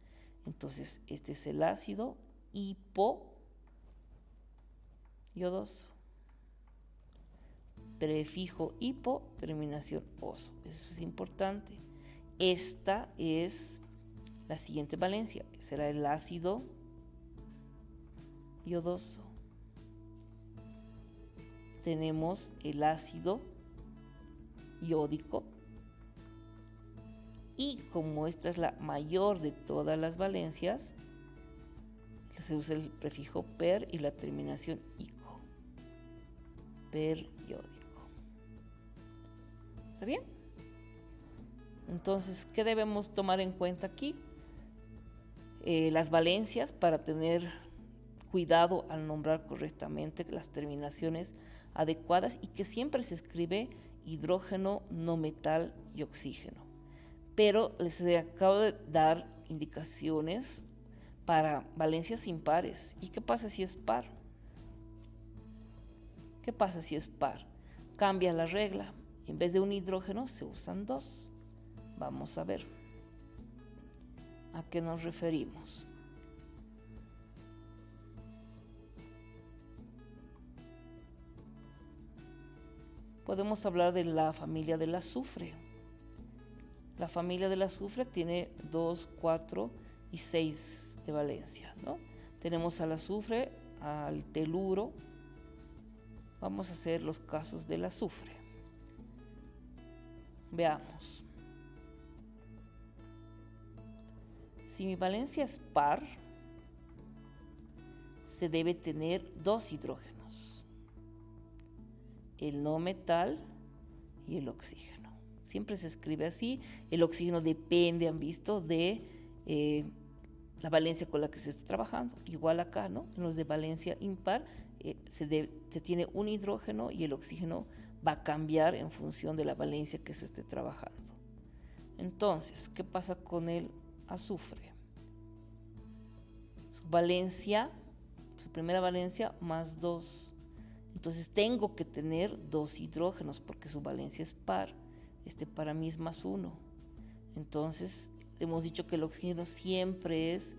Entonces este es el ácido hipo iodoso. Prefijo hipo, terminación oso. Eso es importante. Esta es la siguiente valencia. Será el ácido iodoso. Tenemos el ácido iódico. Y como esta es la mayor de todas las valencias, se usa el prefijo per y la terminación ico. Periódico. ¿Está bien? Entonces, ¿qué debemos tomar en cuenta aquí? Las valencias, para tener cuidado al nombrar correctamente las terminaciones adecuadas, y que siempre se escribe hidrógeno, no metal y oxígeno. Pero les acabo de dar indicaciones para valencias impares. ¿Y qué pasa si es par? ¿Qué pasa si es par? Cambia la regla. En vez de un hidrógeno se usan 2. Vamos a ver a qué nos referimos. Podemos hablar de la familia del azufre. La familia del azufre tiene 2, 4 y 6 de valencia, ¿no? Tenemos al azufre, al teluro. Vamos a hacer los casos del azufre. Veamos. Si mi valencia es par, se debe tener 2 hidrógenos, el no metal y el oxígeno. Siempre se escribe así. El oxígeno depende, han visto, de la valencia con la que se está trabajando. Igual acá, ¿no? En los de valencia impar se tiene un hidrógeno y el oxígeno va a cambiar en función de la valencia que se esté trabajando. Entonces, ¿qué pasa con el azufre? Su valencia, su primera valencia más 2. Entonces tengo que tener 2 hidrógenos porque su valencia es par. Este para mí es más 1. Entonces hemos dicho que el oxígeno siempre es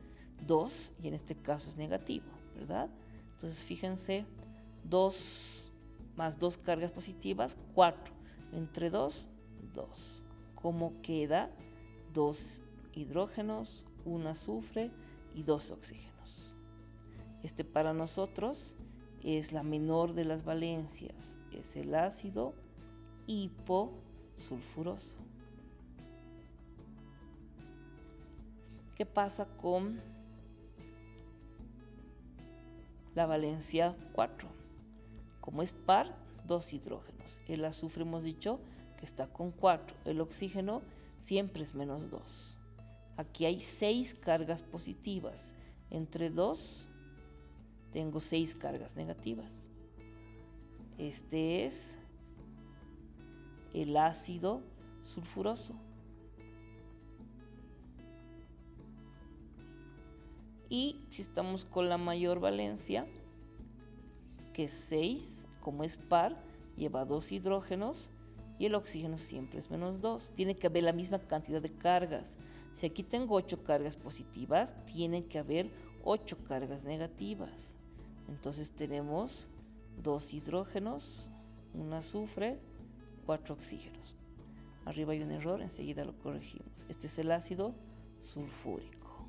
2 y en este caso es negativo, ¿verdad? Entonces fíjense, 2 más 2 cargas positivas, 4. Entre 2, 2. ¿Cómo queda? 2 hidrógenos, 1 azufre y 2 oxígenos. Este para nosotros es la menor de las valencias, es el ácido hiposulfuroso. ¿Qué pasa con la valencia 4? Como es par, 2 hidrógenos. El azufre hemos dicho que está con 4. El oxígeno siempre es menos 2. Aquí hay 6 cargas positivas. Entre 2 tengo 6 cargas negativas. Este es el ácido sulfuroso. Y si estamos con la mayor valencia, que es 6, como es par, lleva 2 hidrógenos y el oxígeno siempre es menos 2. Tiene que haber la misma cantidad de cargas. Si aquí tengo 8 cargas positivas, tienen que haber 8 cargas negativas. Entonces tenemos 2 hidrógenos, un azufre, 4 oxígenos. Arriba hay un error, enseguida lo corregimos. Este es el ácido sulfúrico,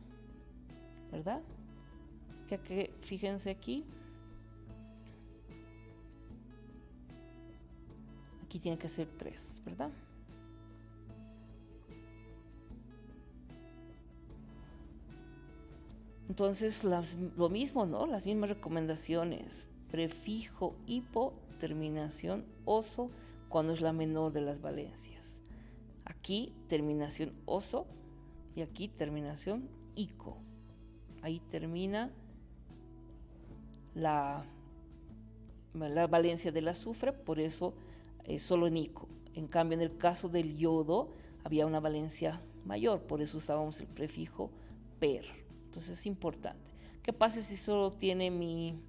¿verdad? Que fíjense aquí. Aquí tiene que ser 3, ¿verdad? Entonces, lo mismo, ¿no? Las mismas recomendaciones. Prefijo hipo, terminación oso, cuando es la menor de las valencias. Aquí, terminación oso, y aquí, terminación ico. Ahí termina la valencia del azufre, por eso solo en ico. En cambio, en el caso del yodo, había una valencia mayor, por eso usábamos el prefijo per. Entonces es importante. ¿Qué pasa si solo tiene mi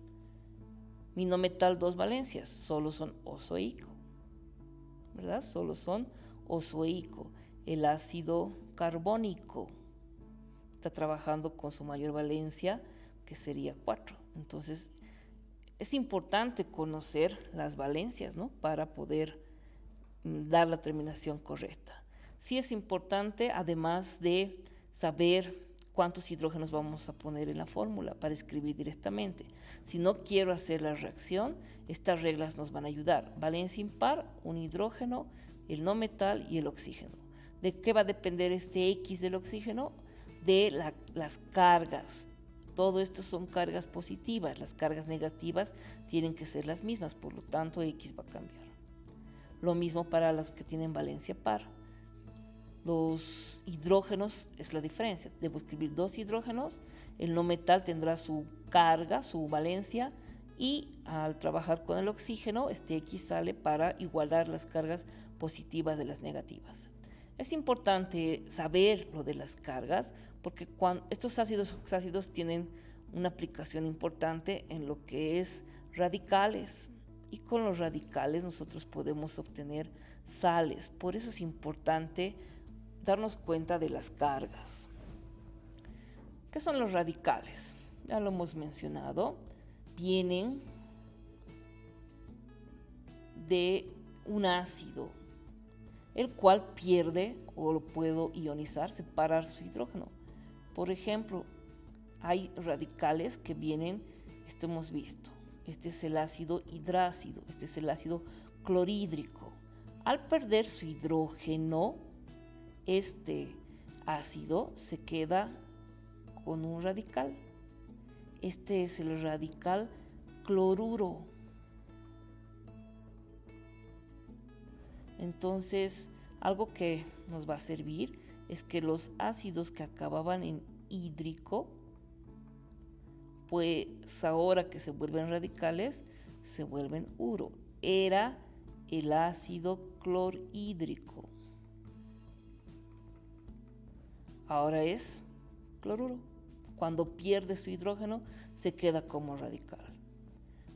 no metal 2 valencias? Solo son oso e ico, ¿verdad? Solo son oso e ico. El ácido carbónico está trabajando con su mayor valencia, que sería 4. Entonces es importante conocer las valencias, ¿no? Para poder dar la terminación correcta. Sí es importante, además de saber cuántos hidrógenos vamos a poner en la fórmula para escribir directamente. Si no quiero hacer la reacción, estas reglas nos van a ayudar. Valencia impar, un hidrógeno, el no metal y el oxígeno. ¿De qué va a depender este X del oxígeno? De las cargas. Todo esto son cargas positivas. Las cargas negativas tienen que ser las mismas, por lo tanto X va a cambiar. Lo mismo para las que tienen valencia par. Los hidrógenos es la diferencia. Debo escribir 2 hidrógenos. El no metal tendrá su carga, su valencia, y al trabajar con el oxígeno, este X sale para igualar las cargas positivas de las negativas. Es importante saber lo de las cargas porque estos ácidos oxácidos tienen una aplicación importante en lo que es radicales, y con los radicales nosotros podemos obtener sales. Por eso es importante darnos cuenta de las cargas. ¿Qué son los radicales? Ya lo hemos mencionado. Vienen de un ácido, el cual pierde o lo puedo ionizar, separar su hidrógeno. Por ejemplo, hay radicales que vienen, esto hemos visto, este es el ácido hidrácido, este es el ácido clorhídrico. Al perder su hidrógeno, este ácido se queda con un radical. Este es el radical cloruro. Entonces, algo que nos va a servir es que los ácidos que acababan en hídrico, pues ahora que se vuelven radicales, se vuelven uro. Era el ácido clorhídrico. Ahora es cloruro. Cuando pierde su hidrógeno, se queda como radical.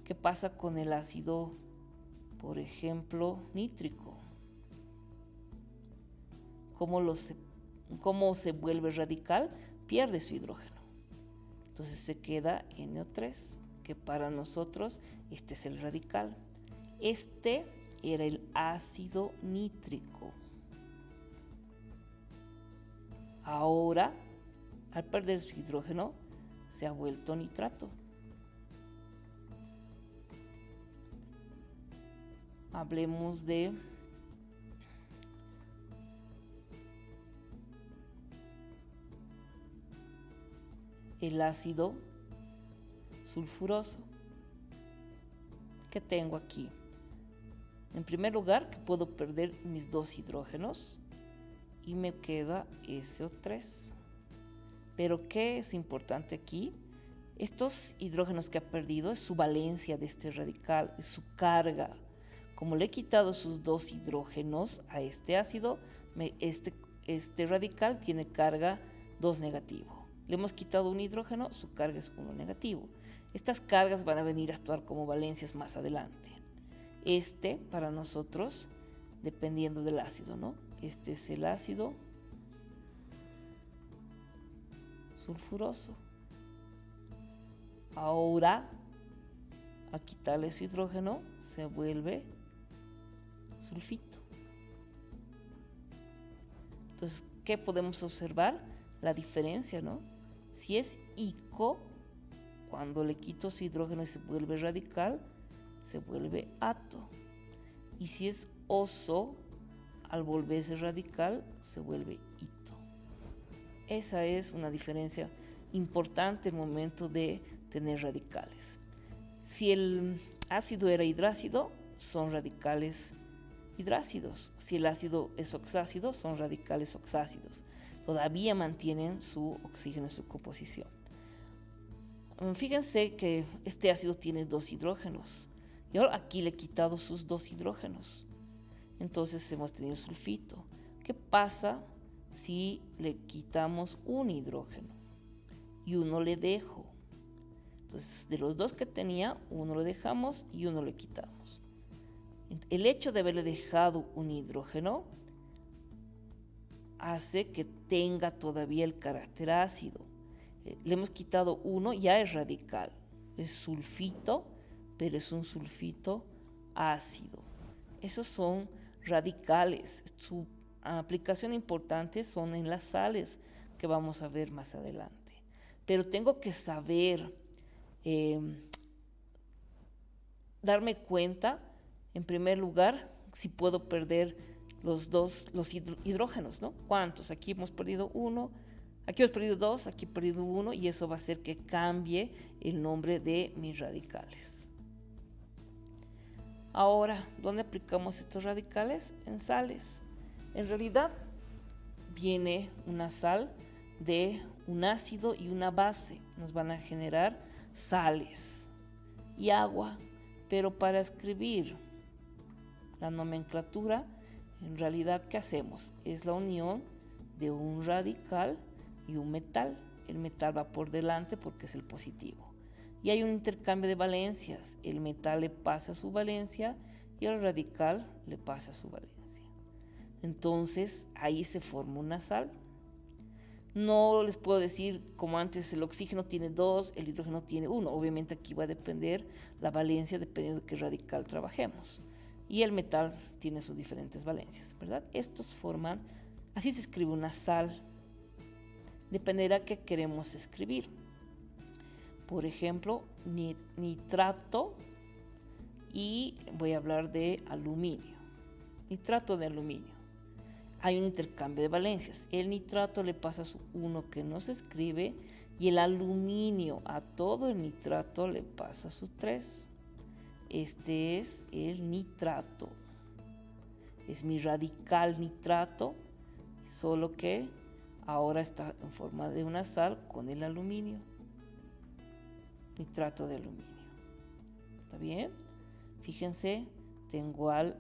¿Qué pasa con el ácido, por ejemplo, nítrico? ¿Cómo se vuelve radical? Pierde su hidrógeno. Entonces se queda NO3, que para nosotros este es el radical. Este era el ácido nítrico. Ahora, al perder su hidrógeno, se ha vuelto nitrato. Hablemos de el ácido sulfuroso. ¿Qué tengo aquí? En primer lugar, que puedo perder mis 2 hidrógenos y me queda SO3. Pero ¿qué es importante aquí? Estos hidrógenos que ha perdido es su valencia de este radical, es su carga. Como le he quitado sus 2 hidrógenos a este ácido, este radical tiene carga 2 negativo. Le hemos quitado un hidrógeno, su carga es 1 negativo. Estas cargas van a venir a actuar como valencias más adelante. Para nosotros, dependiendo del ácido, ¿no? Este es el ácido sulfuroso. Ahora, al quitarle su hidrógeno, se vuelve sulfito. Entonces, ¿qué podemos observar? La diferencia, ¿no? Si es ico, cuando le quito su hidrógeno y se vuelve radical, se vuelve ato. Y si es oso, al volverse radical, se vuelve ito. Esa es una diferencia importante en el momento de tener radicales. Si el ácido era hidrácido, son radicales hidrácidos. Si el ácido es oxácido, son radicales oxácidos. Todavía mantienen su oxígeno en su composición. Fíjense que este ácido tiene 2 hidrógenos. Y ahora aquí le he quitado sus 2 hidrógenos. Entonces hemos tenido sulfito. ¿Qué pasa si le quitamos un hidrógeno? Y uno le dejo. Entonces, de los 2 que tenía, uno lo dejamos y uno le quitamos. El hecho de haberle dejado un hidrógeno hace que tenga todavía el carácter ácido. Le hemos quitado uno, ya es radical. Es sulfito, pero es un sulfito ácido. Esos son radicales. Su aplicación importante son en las sales, que vamos a ver más adelante. Pero tengo que saber darme cuenta, en primer lugar, si puedo perder los hidrógenos, ¿no? ¿Cuántos? Aquí hemos perdido uno, aquí hemos perdido 2, aquí he perdido 1, y eso va a hacer que cambie el nombre de mis radicales. Ahora, ¿dónde aplicamos estos radicales? En sales. En realidad, viene una sal de un ácido y una base. Nos van a generar sales y agua, pero para escribir la nomenclatura, en realidad, ¿qué hacemos? Es la unión de un radical y un metal. El metal va por delante porque es el positivo. Y hay un intercambio de valencias. El metal le pasa su valencia y el radical le pasa su valencia. Entonces, ahí se forma una sal. No les puedo decir, como antes, el oxígeno tiene 2, el hidrógeno tiene 1. Obviamente aquí va a depender la valencia dependiendo de qué radical trabajemos. Y el metal tiene sus diferentes valencias, ¿verdad? Estos forman, así se escribe una sal. Dependerá qué queremos escribir. Por ejemplo, nitrato, y voy a hablar de aluminio. Nitrato de aluminio. Hay un intercambio de valencias. El nitrato le pasa su 1 que no se escribe, y el aluminio a todo el nitrato le pasa su 3. Este es el nitrato. Es mi radical nitrato, solo que ahora está en forma de una sal con el aluminio. Nitrato de aluminio. ¿Está bien? Fíjense, tengo al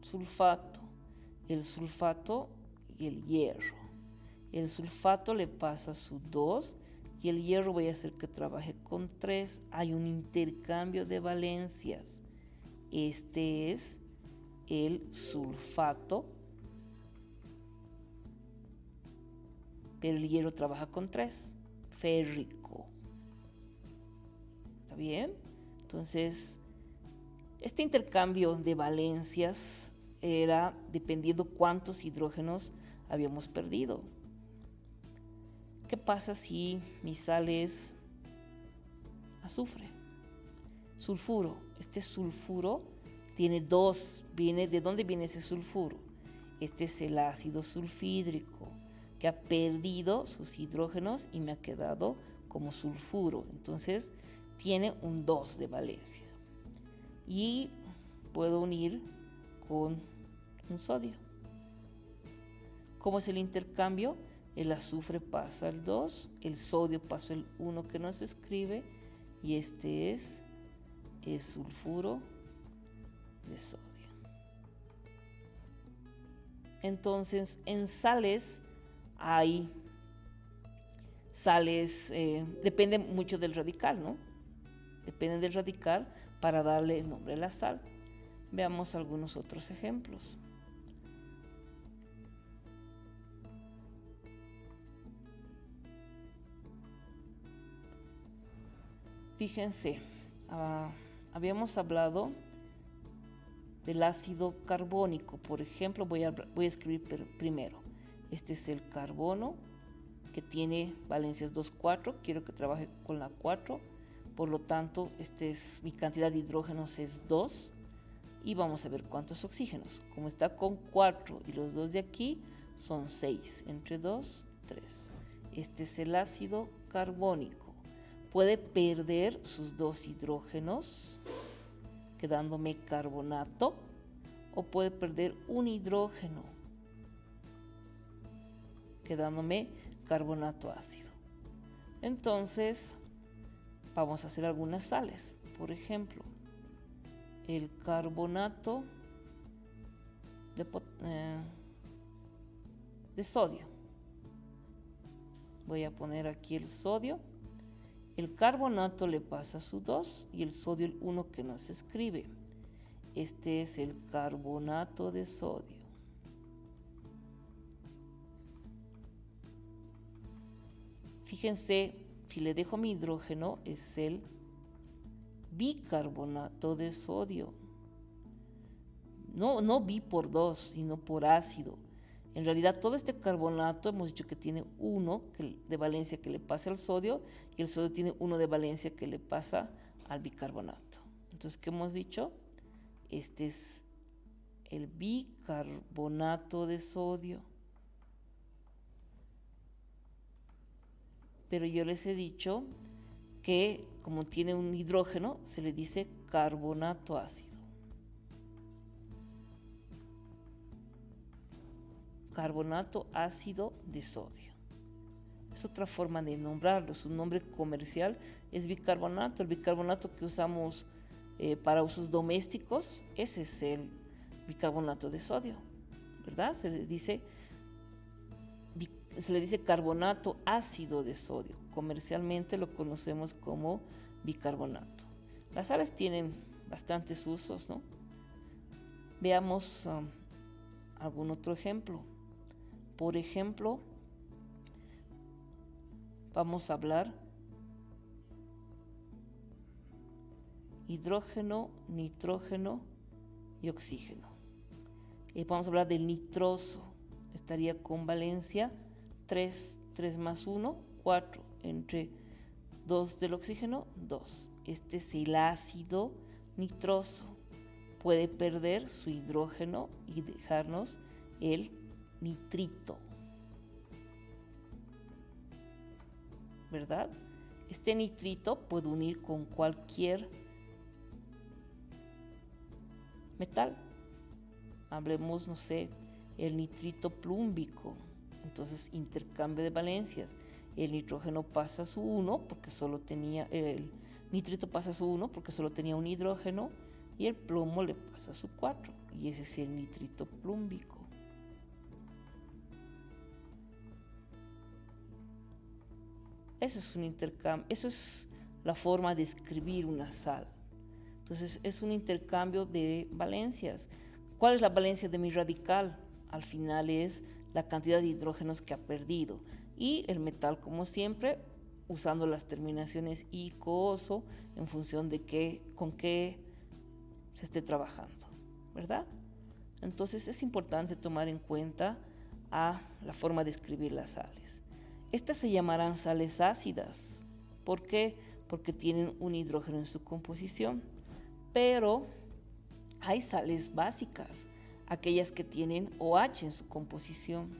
sulfato. El sulfato y el hierro. El sulfato le pasa su 2 y el hierro voy a hacer que trabaje con 3. Hay un intercambio de valencias. Este es el sulfato, pero el hierro trabaja con 3. Férrico. ¿Está bien? Entonces, este intercambio de valencias era dependiendo cuántos hidrógenos habíamos perdido. ¿Qué pasa si mi sal es azufre? Sulfuro. Este sulfuro tiene 2. ¿De dónde viene ese sulfuro? Este es el ácido sulfídrico, que ha perdido sus hidrógenos y me ha quedado como sulfuro. Entonces tiene un 2 de valencia. Y puedo unir con un sodio. ¿Cómo es el intercambio? El azufre pasa al 2, el sodio pasa al 1 que no se escribe, y este es el sulfuro de sodio. Entonces, en sales hay sales, depende mucho del radical, ¿no? Depende del radical para darle el nombre a la sal. Veamos algunos otros ejemplos. Fíjense, habíamos hablado del ácido carbónico. Por ejemplo, voy a escribir primero. Este es el carbono, que tiene valencias 2, 4. Quiero que trabaje con la 4. Por lo tanto, mi cantidad de hidrógenos es 2. Y vamos a ver cuántos oxígenos. Como está con 4 y los 2 de aquí, son 6. Entre 2, 3. Este es el ácido carbónico. Puede perder sus 2 hidrógenos, quedándome carbonato, o puede perder un hidrógeno, quedándome carbonato ácido. Entonces, vamos a hacer algunas sales. Por ejemplo, el carbonato de sodio. Voy a poner aquí el sodio. El carbonato le pasa su 2 y el sodio el 1 que no se escribe. Este es el carbonato de sodio. Fíjense, si le dejo mi hidrógeno, es el bicarbonato de sodio. No bi por 2, sino por ácido. En realidad, todo este carbonato hemos dicho que tiene 1 de valencia que le pasa al sodio, y el sodio tiene 1 de valencia que le pasa al bicarbonato. Entonces, ¿qué hemos dicho? Este es el bicarbonato de sodio. Pero yo les he dicho que como tiene un hidrógeno, se le dice carbonato ácido. Carbonato ácido de sodio. Es otra forma de nombrarlo. Su nombre comercial es bicarbonato. El bicarbonato que usamos para usos domésticos, ese es el bicarbonato de sodio, ¿verdad? Se le dice carbonato ácido de sodio. Comercialmente lo conocemos como bicarbonato. Las sales tienen bastantes usos, ¿no? Veamos algún otro ejemplo. Por ejemplo, vamos a hablar hidrógeno, nitrógeno y oxígeno. Vamos a hablar del nitroso. Estaría con valencia 3, 3 más 1, 4. Entre 2 del oxígeno, 2. Este es el ácido nitroso. Puede perder su hidrógeno y dejarnos el nitrito, ¿verdad? Este nitrito puede unir con cualquier metal. Hablemos, no sé, el nitrito plúmbico. Entonces, intercambio de valencias. El nitrógeno pasa su 1 porque solo tenía, el nitrito pasa su 1 porque solo tenía un hidrógeno, y el plomo le pasa su 4, y ese es el nitrito plúmbico. Eso es un intercambio, eso es la forma de escribir una sal. Entonces, es un intercambio de valencias. ¿Cuál es la valencia de mi radical? Al final es la cantidad de hidrógenos que ha perdido. Y el metal, como siempre, usando las terminaciones y co-oso en función de con qué se esté trabajando, ¿verdad? Entonces, es importante tomar en cuenta la forma de escribir las sales. Estas se llamarán sales ácidas. ¿Por qué? Porque tienen un hidrógeno en su composición. Pero hay sales básicas, aquellas que tienen OH en su composición.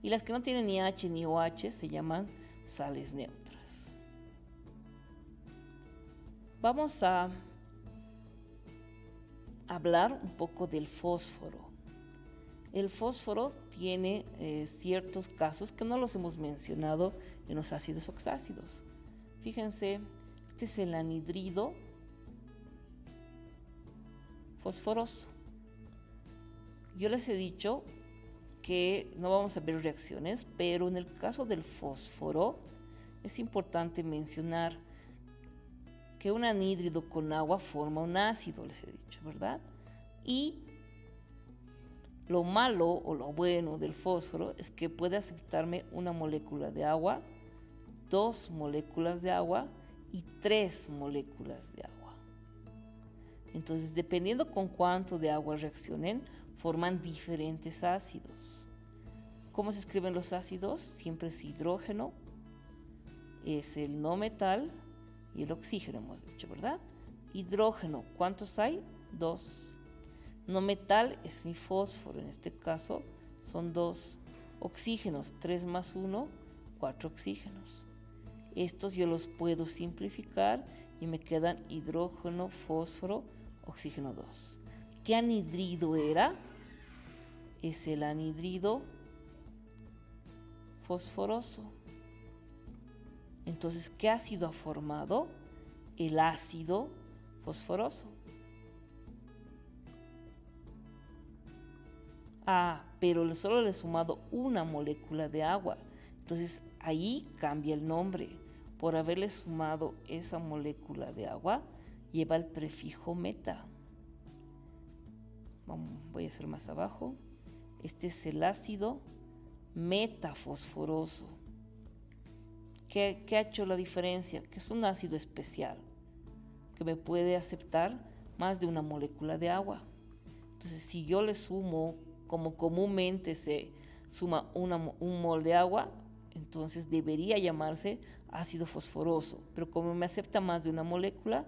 Y las que no tienen ni H ni OH se llaman sales neutras. Vamos a hablar un poco del fósforo. El fósforo tiene ciertos casos que no los hemos mencionado en los ácidos oxácidos. Fíjense, este es el anhidrido fosforoso. Yo les he dicho que no vamos a ver reacciones, pero en el caso del fósforo es importante mencionar que un anhídrido con agua forma un ácido, les he dicho, ¿verdad? Y lo malo o lo bueno del fósforo es que puede aceptarme una molécula de agua, 2 moléculas de agua y 3 moléculas de agua. Entonces, dependiendo con cuánto de agua reaccionen, forman diferentes ácidos. ¿Cómo se escriben los ácidos? Siempre es hidrógeno, es el no metal y el oxígeno, hemos dicho, ¿verdad? Hidrógeno, ¿cuántos hay? 2. No metal es mi fósforo, en este caso son 2. Oxígenos, 3 más 1, 4 oxígenos. Estos yo los puedo simplificar y me quedan hidrógeno, fósforo, oxígeno 2. ¿Qué anhidrido era? Es el anhidrido fosforoso. Entonces, ¿qué ácido ha formado? El ácido fosforoso. Pero solo le he sumado una molécula de agua. Entonces, ahí cambia el nombre. Por haberle sumado esa molécula de agua, lleva el prefijo meta. Voy a hacer más abajo. Este es el ácido metafosforoso. ¿Qué ha hecho la diferencia? Que es un ácido especial, que me puede aceptar más de una molécula de agua. Entonces, si yo le sumo, como comúnmente se suma un mol de agua, entonces debería llamarse ácido fosforoso, pero como me acepta más de una molécula,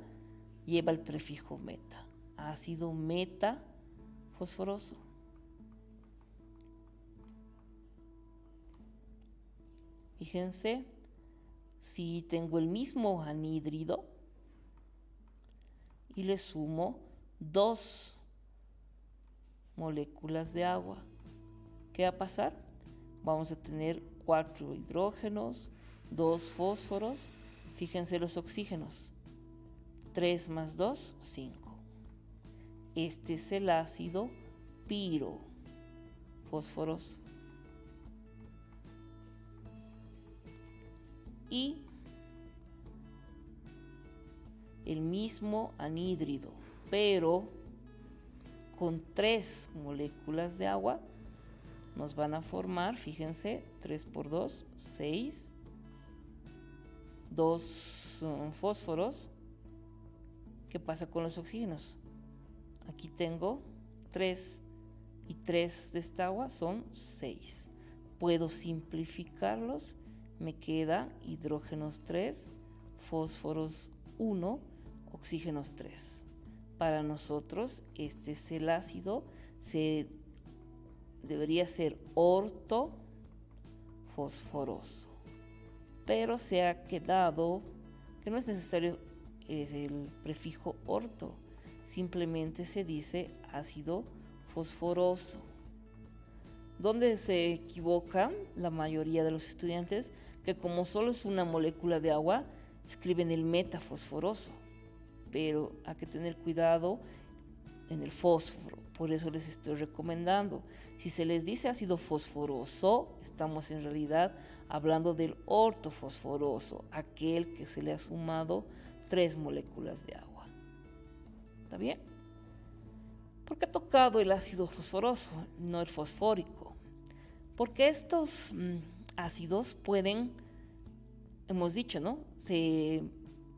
lleva el prefijo meta, ácido metafosforoso. Fíjense, si tengo el mismo anhídrido y le sumo 2 moléculas de agua, ¿qué va a pasar? Vamos a tener 4 hidrógenos, 2 fósforos. Fíjense los oxígenos. 3 más 2, 5. Este es el ácido pirofosforoso. Y el mismo anhídrido, pero con 3 moléculas de agua, nos van a formar, fíjense, 3 por 2, 6, 2 fósforos. ¿Qué pasa con los oxígenos? Aquí tengo 3 y 3 de esta agua son 6. Puedo simplificarlos, me queda hidrógenos 3, fósforos 1, oxígenos 3. Para nosotros este es el ácido, debería ser ortofosforoso, pero se ha quedado que no es necesario el prefijo orto, simplemente se dice ácido fosforoso. ¿Dónde se equivocan la mayoría de los estudiantes? Que como solo es una molécula de agua, escriben el metafosforoso, pero hay que tener cuidado en el fósforo. Por eso les estoy recomendando, si se les dice ácido fosforoso, estamos en realidad hablando del ortofosforoso, aquel que se le ha sumado 3 moléculas de agua. ¿Está bien? ¿Por qué he tocado el ácido fosforoso, no el fosfórico? Porque estos ácidos pueden, hemos dicho, ¿no? Se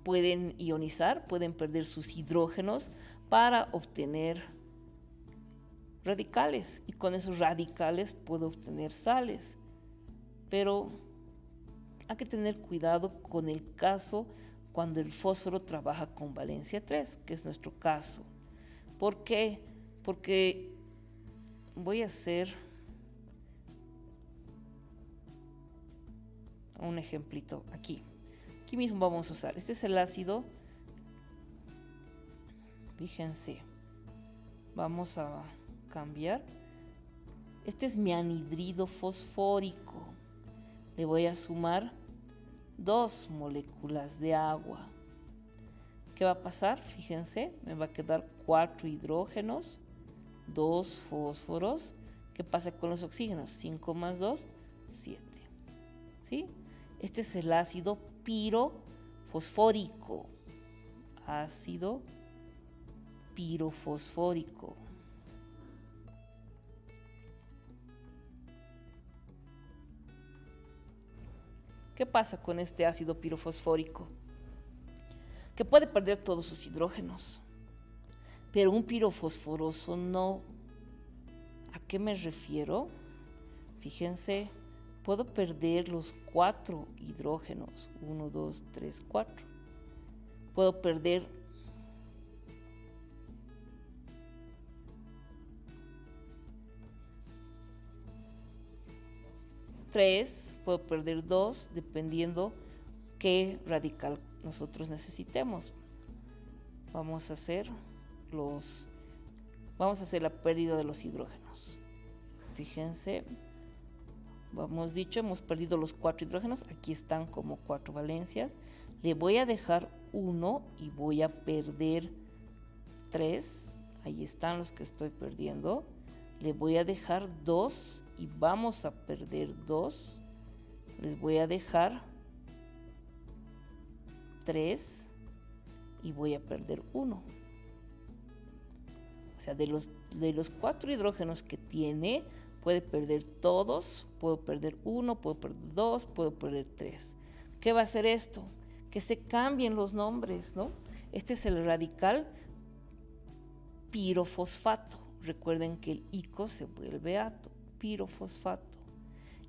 pueden ionizar, pueden perder sus hidrógenos para obtener radicales, y con esos radicales puedo obtener sales. Pero hay que tener cuidado con el caso cuando el fósforo trabaja con valencia 3, que es nuestro caso. ¿Por qué? Porque voy a hacer un ejemplito aquí. Aquí mismo vamos a usar. Este es el ácido. Fíjense. Vamos a cambiar. Este es mi anhídrido fosfórico. Le voy a sumar 2 moléculas de agua. ¿Qué va a pasar? Fíjense, me va a quedar 4 hidrógenos, 2 fósforos. ¿Qué pasa con los oxígenos? 5 más 2, 7. ¿Sí? Este es el ácido pirofosfórico. Ácido pirofosfórico. ¿Qué pasa con este ácido pirofosfórico? Que puede perder todos sus hidrógenos, pero un pirofosforoso no. ¿A qué me refiero? Fíjense, puedo perder los 4 hidrógenos. 1, 2, 3, 4. Puedo perder tres, puedo perder 2, dependiendo qué radical nosotros necesitemos. Vamos a hacer la pérdida de los hidrógenos. Fíjense, hemos perdido los 4 hidrógenos, aquí están como 4 valencias. Le voy a dejar 1 y voy a perder 3, ahí están los que estoy perdiendo. Le voy a dejar 2 y vamos a perder 2. Les voy a dejar 3 y voy a perder 1. O sea, de los 4 hidrógenos que tiene, puede perder todos. Puedo perder 1, puedo perder 2, puedo perder 3. ¿Qué va a hacer esto? Que se cambien los nombres, ¿no? Este es el radical pirofosfato. Recuerden que el ico se vuelve ato, pirofosfato.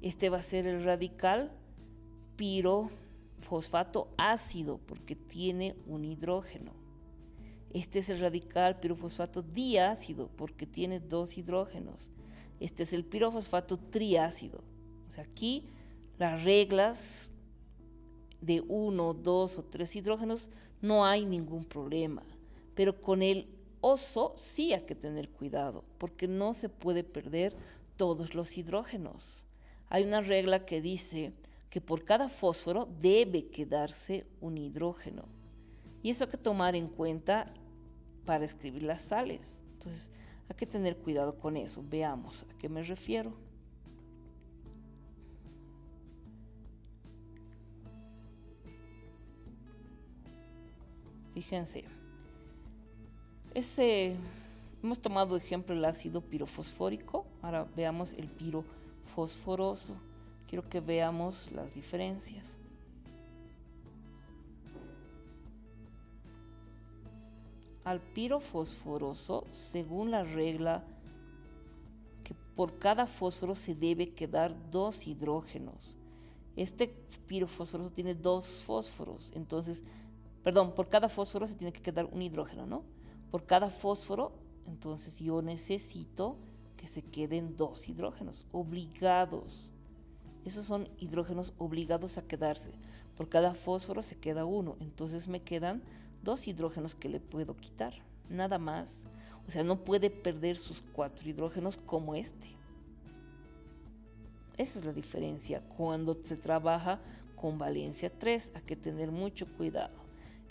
Este va a ser el radical pirofosfato ácido porque tiene un hidrógeno. Este es el radical pirofosfato diácido porque tiene 2 hidrógenos. Este es el pirofosfato triácido. O sea, aquí las reglas de 1, 2 o 3 hidrógenos no hay ningún problema. Pero con el oso sí hay que tener cuidado porque no se puede perder todos los hidrógenos. Hay una regla que dice que por cada fósforo debe quedarse un hidrógeno. Y eso hay que tomar en cuenta para escribir las sales. Entonces hay que tener cuidado con eso. Veamos a qué me refiero. Fíjense. Hemos tomado ejemplo el ácido pirofosfórico. Ahora veamos el pirofosforoso. Quiero que veamos las diferencias. Al pirofosforoso, según la regla, que por cada fósforo se debe quedar 2 hidrógenos. Este pirofosforoso tiene 2 fósforos, entonces, por cada fósforo se tiene que quedar un hidrógeno, ¿no? Por cada fósforo, entonces yo necesito que se queden 2 hidrógenos obligados. Esos son hidrógenos obligados a quedarse. Por cada fósforo se queda 1, entonces me quedan 2 hidrógenos que le puedo quitar, nada más. O sea, no puede perder sus 4 hidrógenos como este. Esa es la diferencia cuando se trabaja con valencia 3. Hay que tener mucho cuidado.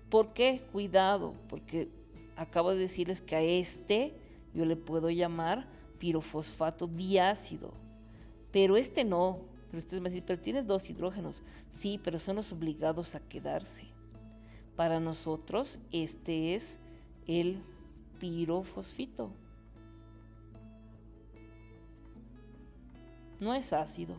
¿Por qué cuidado? Porque acabo de decirles que a este yo le puedo llamar pirofosfato diácido, pero este no. Pero ustedes me dicen, pero tiene 2 hidrógenos. Sí, pero son los obligados a quedarse. Para nosotros este es el pirofosfito. No es ácido.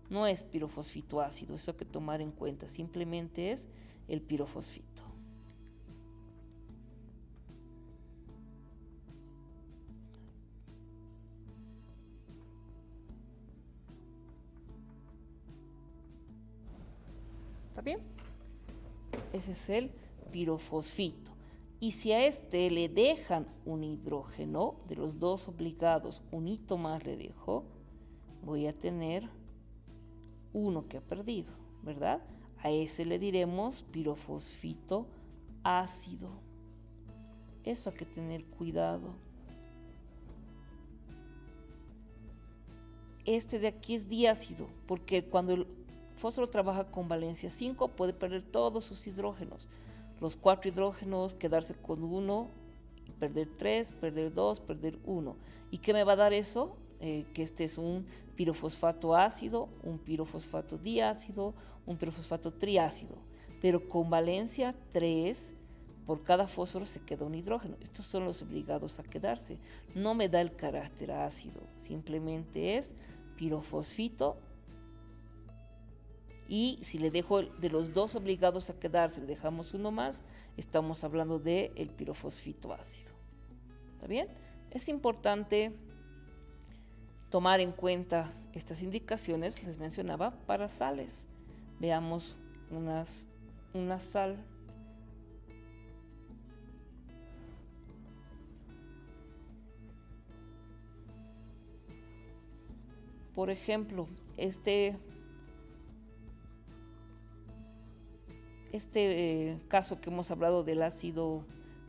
No es pirofosfito ácido, eso hay que tomar en cuenta. Simplemente es el pirofosfito. ¿Está bien? Ese es el pirofosfito. Y si a este le dejan un hidrógeno, de los 2 obligados, un hito más le dejo, voy a tener 1 que ha perdido, ¿verdad? A ese le diremos pirofosfito ácido. Eso hay que tener cuidado. Este de aquí es diácido, porque cuando el fósforo trabaja con valencia 5 puede perder todos sus hidrógenos. Los 4 hidrógenos, quedarse con 1, perder 3, perder 2, perder 1. ¿Y qué me va a dar eso? Que este es un pirofosfato ácido, un pirofosfato diácido, un pirofosfato triácido. Pero con valencia 3, por cada fósforo se queda un hidrógeno. Estos son los obligados a quedarse. No me da el carácter ácido, simplemente es pirofosfito. Y si le dejo de los 2 obligados a quedarse, le dejamos 1 más, estamos hablando del pirofosfito ácido. ¿Está bien? Es importante tomar en cuenta estas indicaciones, les mencionaba, para sales. Veamos una sal. Por ejemplo, este caso que hemos hablado del ácido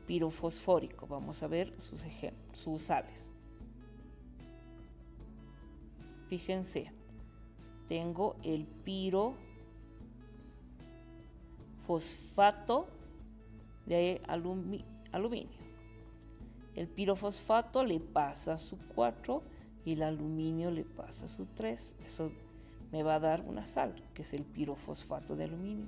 pirofosfórico, vamos a ver sus sales. Fíjense, tengo el pirofosfato de aluminio. El pirofosfato le pasa su 4 y el aluminio le pasa su 3. Eso me va a dar una sal, que es el pirofosfato de aluminio.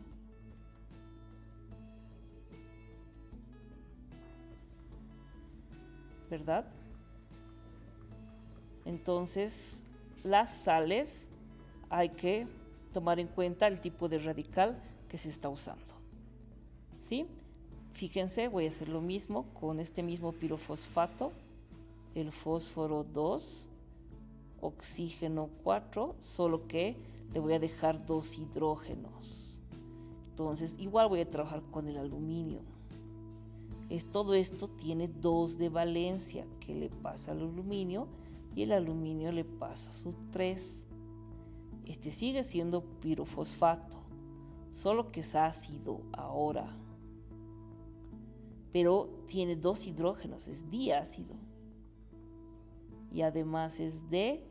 ¿Verdad? Entonces, las sales hay que tomar en cuenta el tipo de radical que se está usando. ¿Sí? Fíjense, voy a hacer lo mismo con este mismo pirofosfato, el fósforo 2, oxígeno 4, solo que le voy a dejar 2 hidrógenos. Entonces, igual voy a trabajar con el aluminio. Todo esto tiene 2 de valencia, que le pasa al aluminio, y el aluminio le pasa su 3. Este sigue siendo pirofosfato, solo que es ácido ahora, pero tiene 2 hidrógenos, es diácido, y además es de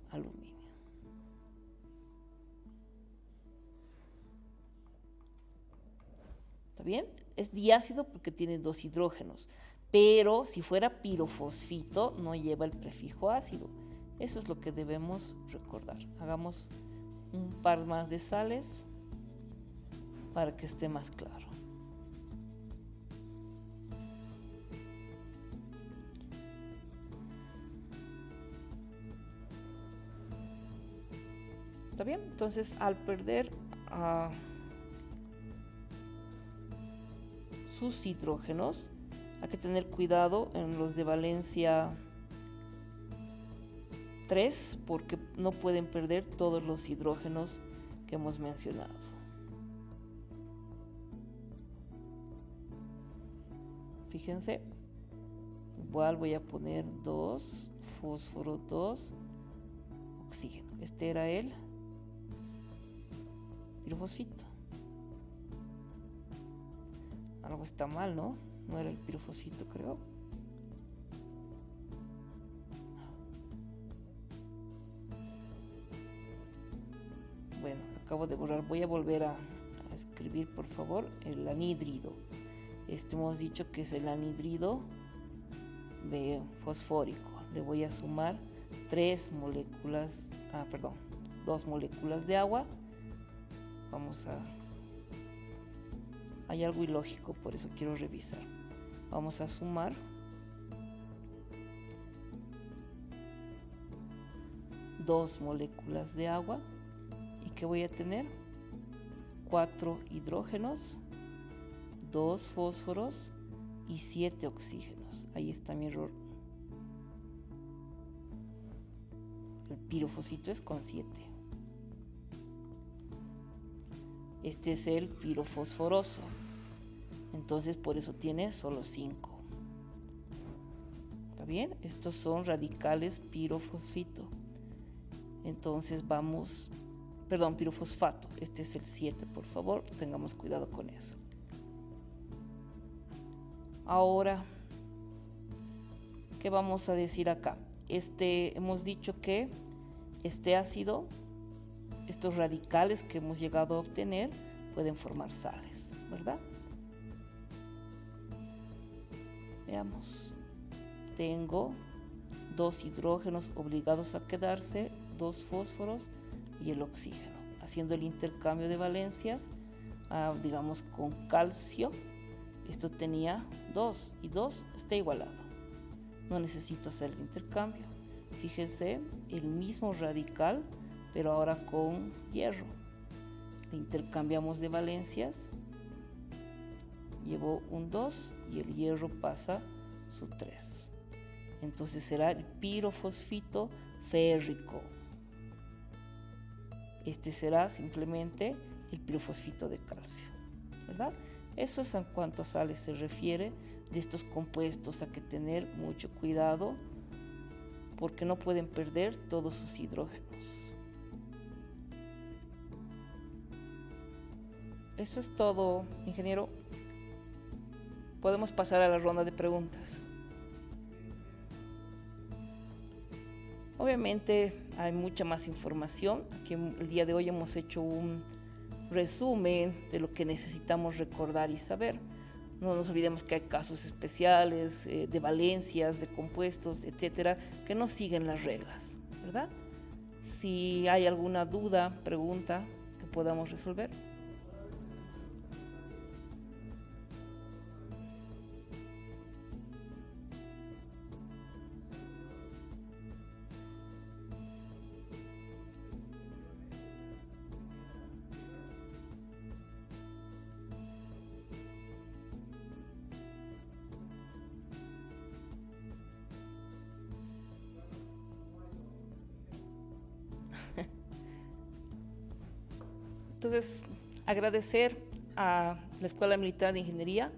aluminio. ¿Está bien? Es diácido porque tiene 2 hidrógenos, pero si fuera pirofosfito no lleva el prefijo ácido. Eso es lo que debemos recordar. Hagamos un par más de sales para que esté más claro. ¿Está bien? Entonces, al perder sus hidrógenos, hay que tener cuidado en los de valencia 3 porque no pueden perder todos los hidrógenos que hemos mencionado. Fíjense, igual voy a poner 2, fósforo 2, oxígeno. Este era el pirofosfito. Algo está mal, ¿no? No era el pirofosfito, creo. Bueno, acabo de borrar. Voy a volver a escribir, por favor, el anhídrido. Hemos dicho que es el anhídrido fosfórico. Le voy a sumar 2 moléculas de agua. Hay algo ilógico, por eso quiero revisar. Vamos a sumar 2 moléculas de agua. ¿Y qué voy a tener? 4 hidrógenos, 2 fósforos y 7 oxígenos. Ahí está mi error. El pirofosfito es con 7. Este es el pirofosforoso. Entonces por eso tiene solo 5. ¿Está bien? Estos son radicales pirofosfito. Entonces pirofosfato. Este es el 7, por favor, tengamos cuidado con eso. Ahora, ¿qué vamos a decir acá? Hemos dicho que este ácido, estos radicales que hemos llegado a obtener, pueden formar sales, ¿verdad? Veamos. Tengo 2 hidrógenos obligados a quedarse, 2 fósforos y el oxígeno. Haciendo el intercambio de valencias, digamos con calcio, esto tenía 2 y 2 está igualado. No necesito hacer el intercambio. Fíjense, el mismo radical, pero ahora con hierro. Le intercambiamos de valencias. Llevo un 2 y el hierro pasa su 3. Entonces será el pirofosfito férrico. Este será simplemente el pirofosfito de calcio, ¿verdad? Eso es en cuanto a sales se refiere. De estos compuestos hay que tener mucho cuidado porque no pueden perder todos sus hidrógenos. Eso es todo, ingeniero. Podemos pasar a la ronda de preguntas. Obviamente hay mucha más información. Aquí el día de hoy hemos hecho un resumen de lo que necesitamos recordar y saber. No nos olvidemos que hay casos especiales de valencias, de compuestos, etcétera, que no siguen las reglas, ¿verdad? Si hay alguna duda, pregunta que podamos resolver. Entonces, agradecer a la Escuela Militar de Ingeniería,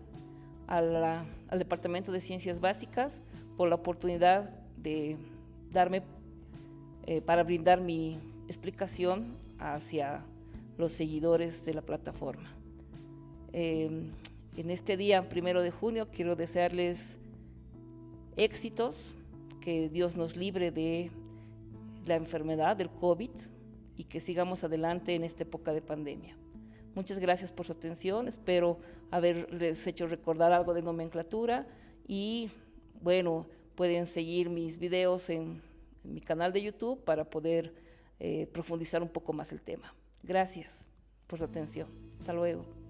al Departamento de Ciencias Básicas, por la oportunidad de darme para brindar mi explicación hacia los seguidores de la plataforma. En este día, 1 de junio, quiero desearles éxitos, que Dios nos libre de la enfermedad del COVID y que sigamos adelante en esta época de pandemia. Muchas gracias por su atención, espero haberles hecho recordar algo de nomenclatura y bueno, pueden seguir mis videos en mi canal de YouTube para poder profundizar un poco más el tema. Gracias por su atención. Hasta luego.